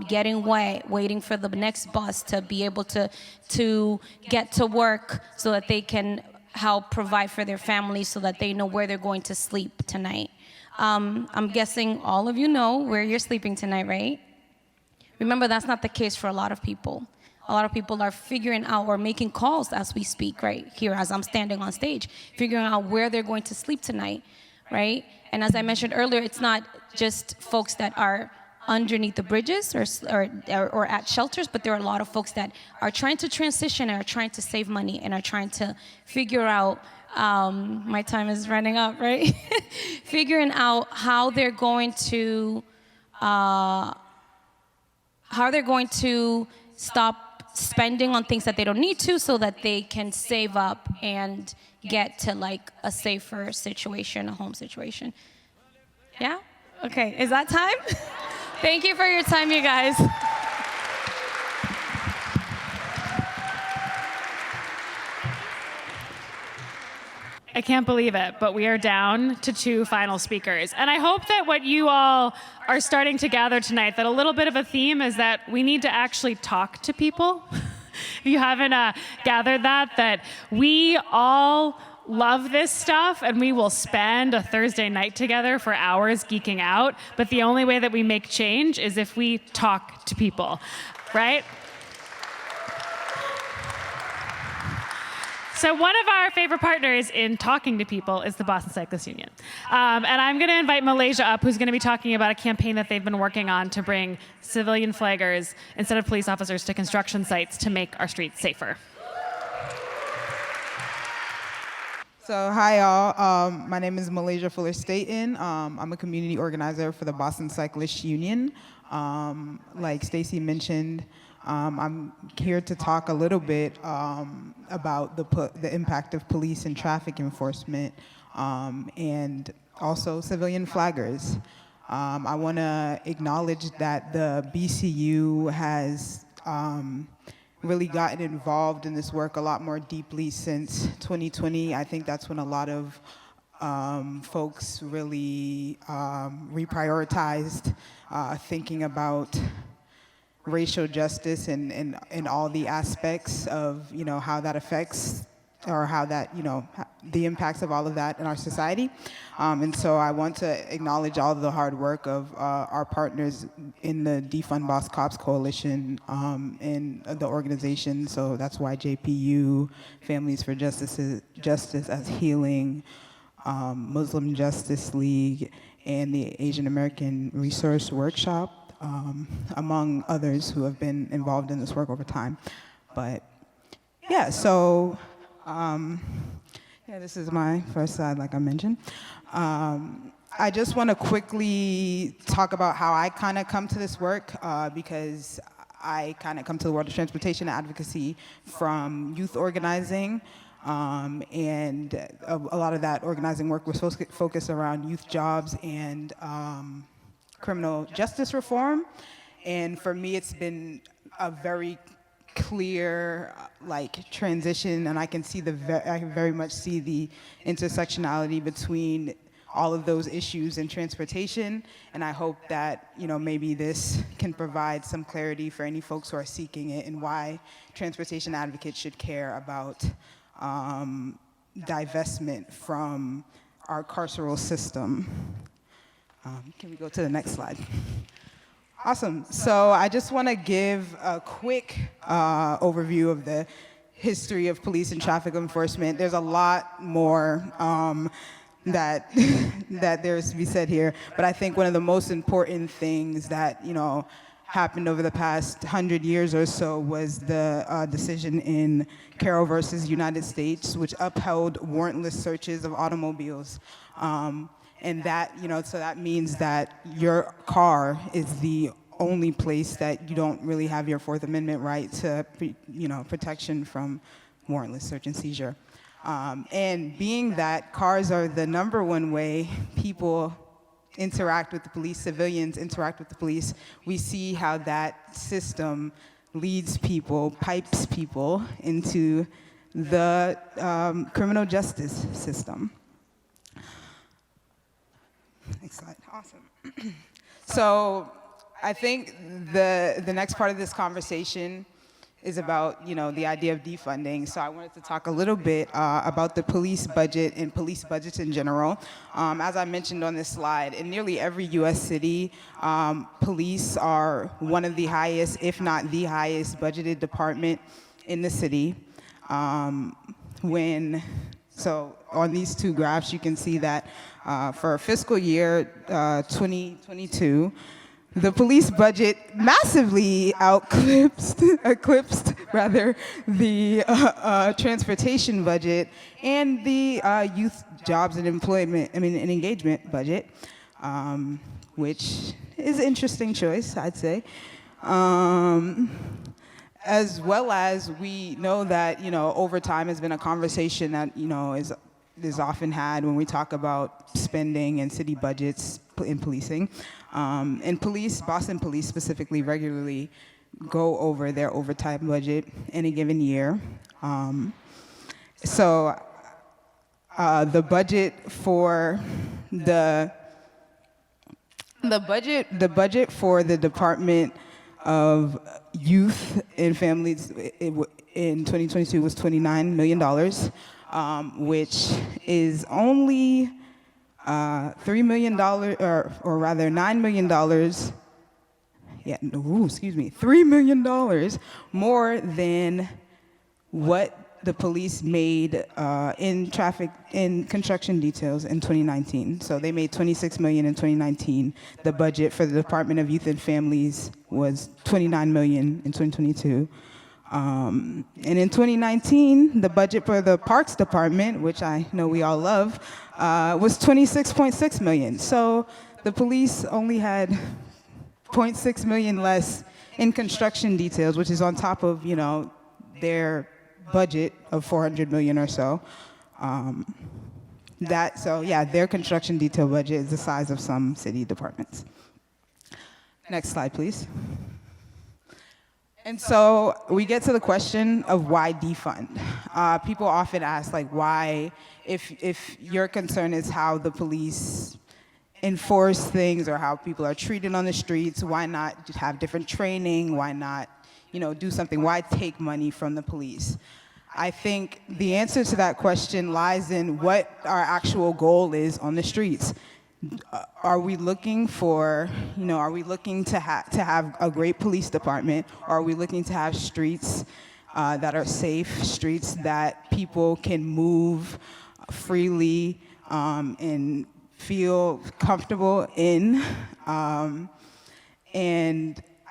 getting wet, waiting for the next bus to be able to get to work so that they can help provide for their families so that they know where they're going to sleep tonight. I'm guessing all of you know where you're sleeping tonight, right? Remember, that's not the case for a lot of people. A lot of people are figuring out or making calls as we speak right here as I'm standing on stage, figuring out where they're going to sleep tonight, right? And as I mentioned earlier, it's not just folks that are underneath the bridges or at shelters, but there are a lot of folks that are trying to transition and are trying to save money and are trying to figure out, my time is running up, right? Figuring out how they're going to stop spending on things that they don't need to so that they can save up and get to a safer situation, a home situation. Yeah? Okay, is that time? Thank you for your time, you guys. I can't believe it, but we are down to 2 final speakers. And I hope that what you all are starting to gather tonight, that a little bit of a theme is that we need to actually talk to people. If you haven't gathered that we all love this stuff and we will spend a Thursday night together for hours geeking out, but the only way that we make change is if we talk to people, right? So one of our favorite partners in talking to people is the Boston Cyclists Union. And I'm going to invite Malaysia up, who's going to be talking about a campaign that they've been working on to bring civilian flaggers instead of police officers to construction sites to make our streets safer. So hi y'all, my name is Malaysia Fuller-Staten. I'm a community organizer for the Boston Cyclists Union. Like Stacy mentioned, I'm here to talk a little bit about the impact of police and traffic enforcement and also civilian flaggers. I want to acknowledge that the BCU has really gotten involved in this work a lot more deeply since 2020. I think that's when a lot of folks really reprioritized thinking about racial justice and all the aspects of, you know, how that affects or how that, you know, the impacts of all of that in our society. And so I want to acknowledge all of the hard work of our partners in the Defund Boss Cops Coalition and the organization. So that's why JPU, Families for Justice as Healing, Muslim Justice League, and the Asian American Resource Workshop, among others who have been involved in this work over time. But yeah, so yeah, this is my first slide, like I mentioned. I just want to quickly talk about how I kind of come to this work because I kind of come to the world of transportation advocacy from youth organizing. And a lot of that organizing work was focused around youth jobs and criminal justice reform. And for me, it's been a very clear like transition, and I can see I very much see the intersectionality between all of those issues in transportation. And I hope that, you know, maybe this can provide some clarity for any folks who are seeking it and why transportation advocates should care about divestment from our carceral system. Can we go to the next slide? Awesome. So I just want to give a quick overview of the history of police and traffic enforcement. There's a lot more that there's to be said here, but I think one of the most important things that, you know, happened over the past 100 years or so was the decision in Carroll versus United States, which upheld warrantless searches of automobiles. And that, you know, so that means that your car is the only place that you don't really have your Fourth Amendment right to, you know, protection from warrantless search and seizure. And being that cars are the #1 way people interact with the police, civilians interact with the police, we see how that system leads people, pipes people into the criminal justice system. Next slide. Awesome. So I think the next part of this conversation is about, you know, the idea of defunding. So I wanted to talk a little bit about the police budget and police budgets in general. As I mentioned on this slide, in nearly every U.S. city, police are one of the highest, if not the highest, budgeted department in the city. So on these two graphs, you can see that for fiscal year 2022, the police budget massively eclipsed the transportation budget and the youth jobs and engagement budget, which is an interesting choice, I'd say. As well as we know that, you know, overtime has been a conversation that, you know, is often had when we talk about spending and city budgets in policing. And Boston police specifically regularly go over their overtime budget in a given year. So the budget for the budget for the Department of Youth and Families in 2022 was $29 million, which is only $3 million, or rather $9 million. Yeah, $3 million more than what the police made in construction details in 2019. So they made $26 million in 2019. The budget for the Department of Youth and Families was $29 million in 2022. And in 2019, the budget for the Parks Department, which I know we all love, was $26.6 million. So the police only had $0.6 million less in construction details, which is on top of, their budget of $400 million or so. Their construction detail budget is the size of some city departments. Next slide, please. And so we get to the question of why defund. People often ask, why, if your concern is how the police enforce things or how people are treated on the streets, why not just have different training? Why not, do something? Why take money from the police? I think the answer to that question lies in what our actual goal is on the streets. Are we looking for, are we looking to have a great police department? Or are we looking to have streets that are safe, streets that people can move freely and feel comfortable in? And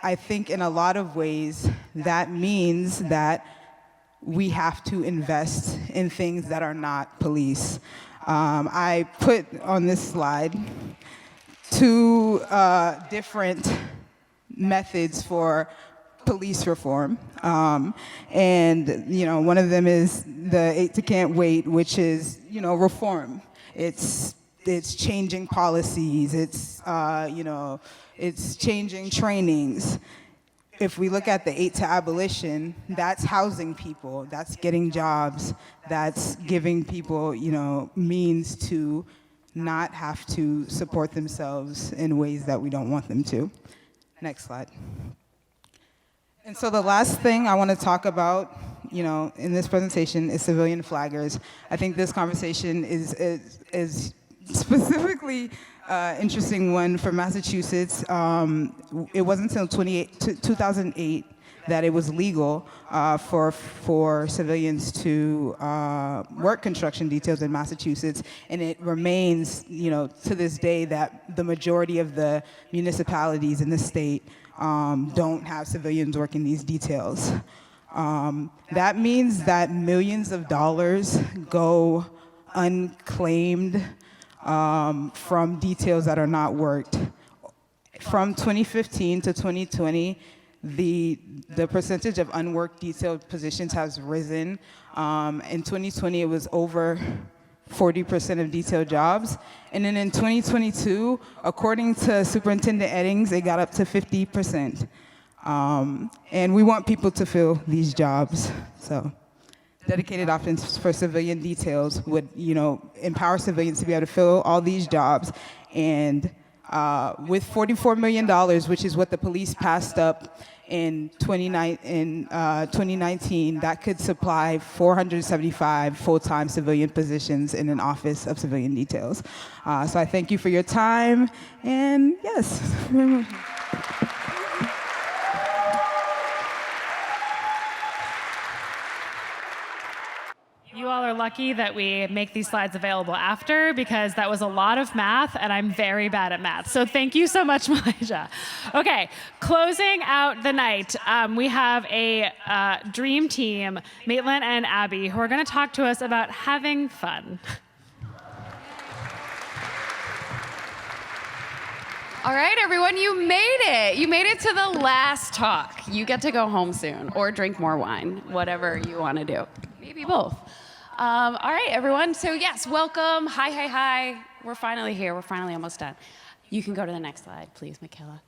I think in a lot of ways, that means that we have to invest in things that are not police. I put on this slide two different methods for police reform. And one of them is the 8 to Can't Wait, which is, reform. It's changing policies, it's changing trainings. If we look at the 8 to Abolition, that's housing people, that's getting jobs, that's giving people, means to not have to support themselves in ways that we don't want them to. Next slide. And so the last thing I want to talk about, in this presentation is civilian flaggers. I think this conversation is specifically interesting one for Massachusetts. It wasn't until 2008 that it was legal for civilians to work construction details in Massachusetts, and it remains, to this day, that the majority of the municipalities in the state don't have civilians working these details. That means that millions of dollars go unclaimed from details that are not worked. From 2015 to 2020, the percentage of unworked detailed positions has risen. In 2020, it was over 40% of detailed jobs. And then in 2022, according to Superintendent Eddings, it got up to 50%. And we want people to fill these jobs. So dedicated options for civilian details would, empower civilians to be able to fill all these jobs. And with $44 million, which is what the police passed up in 2019, that could supply 475 full-time civilian positions in an office of civilian details. So I thank you for your time, and yes. You all are lucky that we make these slides available after, because that was a lot of math and I'm very bad at math. So thank you so much, Malaysia. Okay, closing out the night, we have a dream team, Maitlyn and Abby, who are gonna talk to us about having fun. All right, everyone, you made it. You made it to the last talk. You get to go home soon or drink more wine, whatever you want to do. Maybe both. All right, everyone. So yes, welcome. Hi. We're finally here. We're finally almost done. You can go to the next slide, please, Michaela.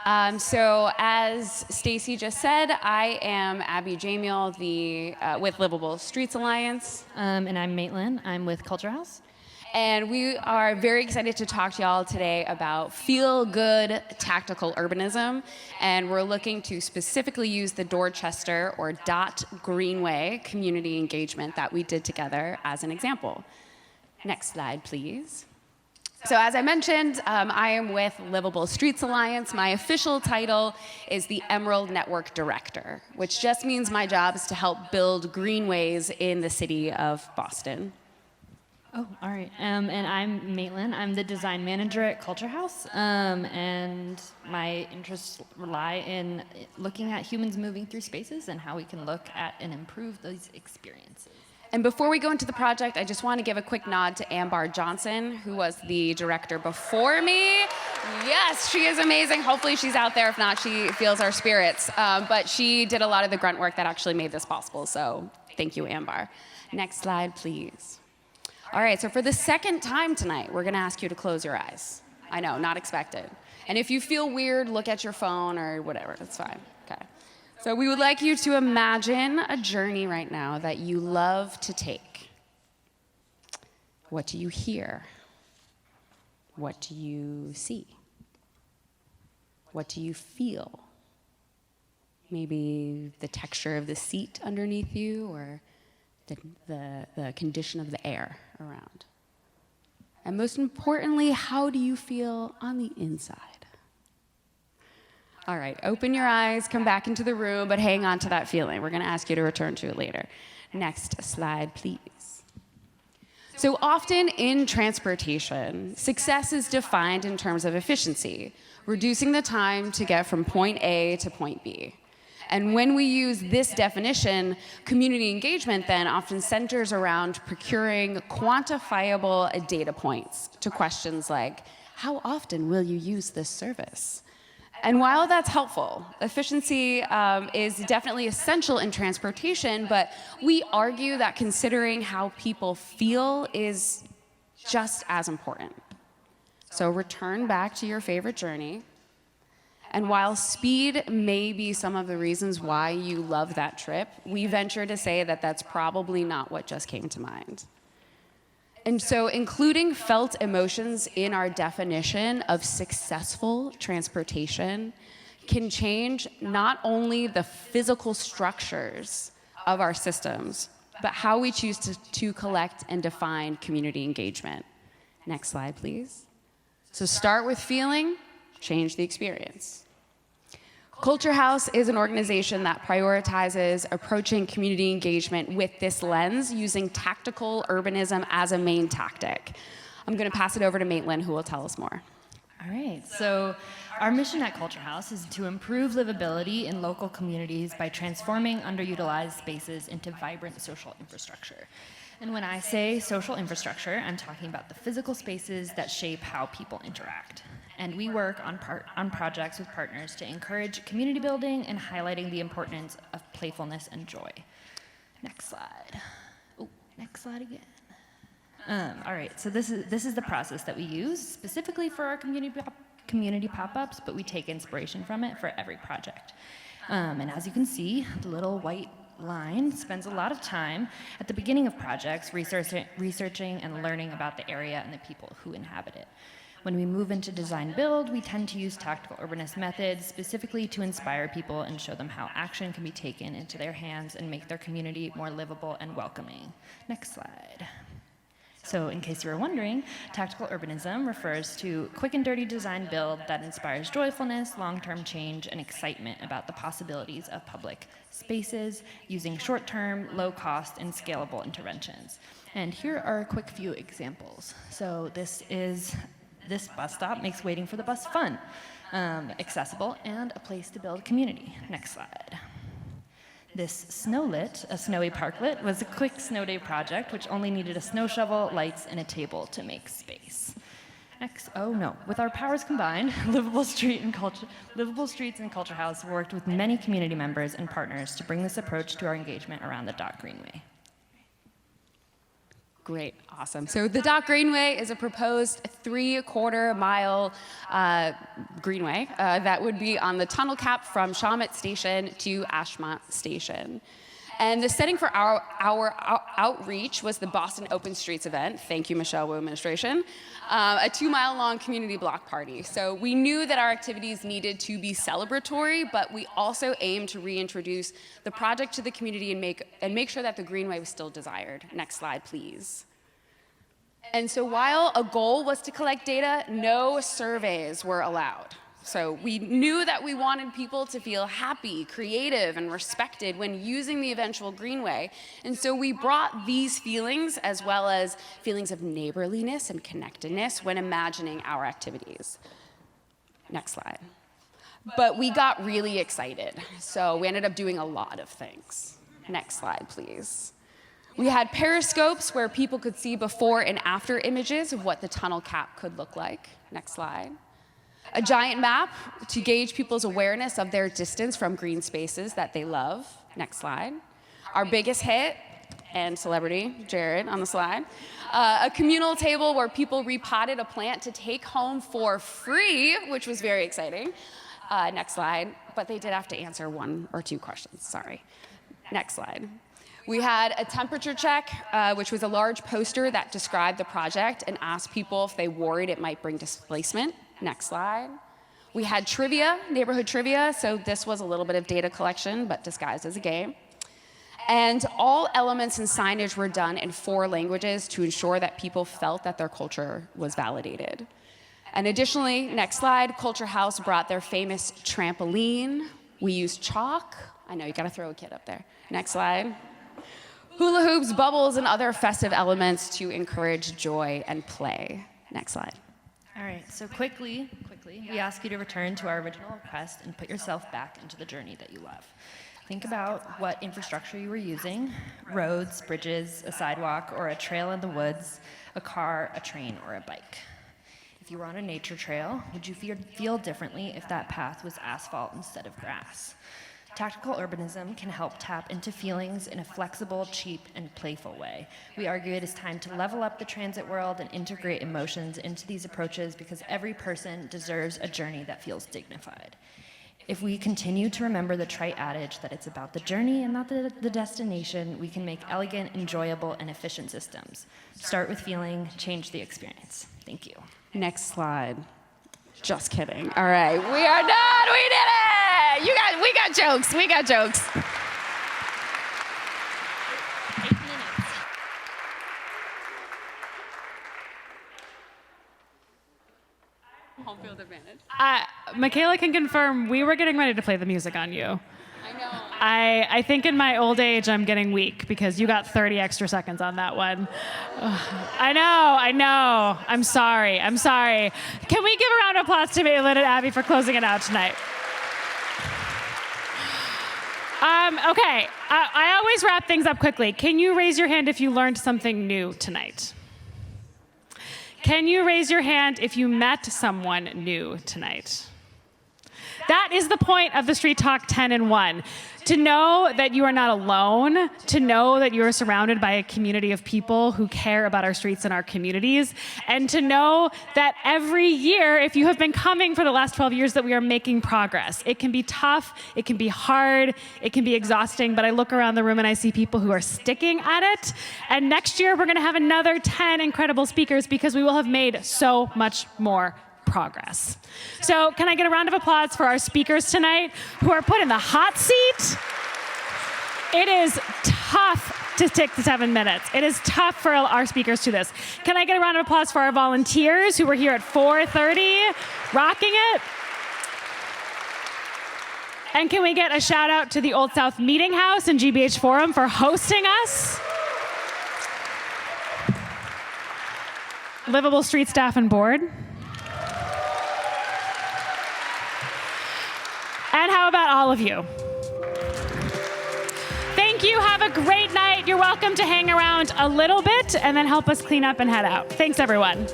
So as Stacy just said, I am Abby Jamiel, with LivableStreets Alliance. And I'm Maitlyn. I'm with Culture House. And we are very excited to talk to y'all today about feel-good tactical urbanism. And we're looking to specifically use the Dorchester or Greenway community engagement that we did together as an example. Next slide, please. So as I mentioned, I am with LivableStreets Alliance. My official title is the Emerald Network Director, which just means my job is to help build greenways in the city of Boston. Oh, all right. And I'm Maitlyn. I'm the design manager at Culture House. And my interests lie in looking at humans moving through spaces and how we can look at and improve those experiences. And before we go into the project, I just want to give a quick nod to Ambar Johnson, who was the director before me. Yes, she is amazing. Hopefully she's out there. If not, she feels our spirits. But she did a lot of the grunt work that actually made this possible. So thank you, Ambar. Next slide, please. All right, so for the second time tonight, we're going to ask you to close your eyes. I know, not expected. And if you feel weird, look at your phone or whatever. That's fine. Okay. So we would like you to imagine a journey right now that you love to take. What do you hear? What do you see? What do you feel? Maybe the texture of the seat underneath you, or the condition of the air around. And most importantly, how do you feel on the inside? All right, open your eyes, come back into the room, but hang on to that feeling. We're gonna ask you to return to it later. Next slide, please. So often in transportation, success is defined in terms of efficiency, reducing the time to get from point A to point B. And when we use this definition, community engagement then often centers around procuring quantifiable data points to questions like, how often will you use this service? And while that's helpful, efficiency is definitely essential in transportation, but we argue that considering how people feel is just as important. So return back to your favorite journey. And while speed may be some of the reasons why you love that trip, we venture to say that that's probably not what just came to mind. And so including felt emotions in our definition of successful transportation can change not only the physical structures of our systems, but how we choose to collect and define community engagement. Next slide, please. So start with feeling, change the experience. Culture House is an organization that prioritizes approaching community engagement with this lens, using tactical urbanism as a main tactic. I'm going to pass it over to Maitlyn, who will tell us more. All right, so our mission at Culture House is to improve livability in local communities by transforming underutilized spaces into vibrant social infrastructure. And when I say social infrastructure, I'm talking about the physical spaces that shape how people interact. And we work on projects with partners to encourage community building and highlighting the importance of playfulness and joy. Next slide. Oh, next slide again. All right, so this is the process that we use specifically for our community pop-ups, but we take inspiration from it for every project. And as you can see, the little white line spends a lot of time at the beginning of projects researching and learning about the area and the people who inhabit it. When we move into design build, we tend to use tactical urbanist methods specifically to inspire people and show them how action can be taken into their hands and make their community more livable and welcoming. Next slide. So in case you were wondering, tactical urbanism refers to quick and dirty design build that inspires joyfulness, long-term change, and excitement about the possibilities of public spaces using short-term, low-cost, and scalable interventions. And here are a quick few examples. So this bus stop makes waiting for the bus fun, accessible, and a place to build community. Next slide. This Snowlit, a snowy parklet, was a quick snow day project which only needed a snow shovel, lights, and a table to make space. With our powers combined, LivableStreets and Culture House worked with many community members and partners to bring this approach to our engagement around the Greenway. Great, awesome. So the Dock Greenway is a proposed 3/4 mile greenway that would be on the tunnel cap from Shawmut Station to Ashmont Station. And the setting for our outreach was the Boston Open Streets event. Thank you, Michelle Wu administration. A 2-mile-long community block party. So we knew that our activities needed to be celebratory, but we also aimed to reintroduce the project to the community and make sure that the Greenway was still desired. Next slide, please. And so while a goal was to collect data, no surveys were allowed. So we knew that we wanted people to feel happy, creative, and respected when using the eventual Greenway. And so we brought these feelings, as well as feelings of neighborliness and connectedness, when imagining our activities. Next slide. But we got really excited, so we ended up doing a lot of things. Next slide, please. We had periscopes where people could see before and after images of what the tunnel cap could look like. Next slide. A giant map to gauge people's awareness of their distance from green spaces that they love. Next slide. Our biggest hit, and celebrity, Jared, on the slide. A communal table where people repotted a plant to take home for free, which was very exciting. Next slide. But they did have to answer 1 or 2 questions, sorry. Next slide. We had a temperature check, which was a large poster that described the project and asked people if they worried it might bring displacement. Next slide. We had trivia, neighborhood trivia, so this was a little bit of data collection, but disguised as a game. And all elements and signage were done in 4 languages to ensure that people felt that their culture was validated. And additionally, next slide, Culture House brought their famous trampoline. We used chalk. I know, you gotta throw a kid up there. Next slide. Hula hoops, bubbles, and other festive elements to encourage joy and play. Next slide. All right, so quickly, we ask you to return to our original request and put yourself back into the journey that you love. Think about what infrastructure you were using: roads, bridges, a sidewalk, or a trail in the woods, a car, a train, or a bike. If you were on a nature trail, would you feel differently if that path was asphalt instead of grass? Tactical urbanism can help tap into feelings in a flexible, cheap, and playful way. We argue it is time to level up the transit world and integrate emotions into these approaches because every person deserves a journey that feels dignified. If we continue to remember the trite adage that it's about the journey and not the destination, we can make elegant, enjoyable, and efficient systems. Start with feeling, change the experience. Thank you. Next slide. Just kidding. All right, we are done. We did it. We got jokes. We got jokes. 8 minutes. Home field advantage. Michaela can confirm we were getting ready to play the music on you. I know. I think in my old age I'm getting weak because you got 30 extra seconds on that one. I know. I'm sorry. Can we give a round of applause to Maitlyn and Abby for closing it out tonight? Okay, I always wrap things up quickly. Can you raise your hand if you learned something new tonight? Can you raise your hand if you met someone new tonight? That is the point of the Street Talk 10 in 1. To know that you are not alone, to know that you are surrounded by a community of people who care about our streets and our communities, and to know that every year, if you have been coming for the last 12 years, that we are making progress. It can be tough, it can be hard, it can be exhausting, but I look around the room and I see people who are sticking at it. And next year, we're gonna have another 10 incredible speakers because we will have made so much more progress. So can I get a round of applause for our speakers tonight who are put in the hot seat? It is tough to stick to 7 minutes. It is tough for our speakers to this. Can I get a round of applause for our volunteers who were here at 4:30, rocking it? And can we get a shout out to the Old South Meeting House and GBH Forum for hosting us? LivableStreets staff and board. And how about all of you? Thank you. Have a great night. You're welcome to hang around a little bit and then help us clean up and head out. Thanks, everyone.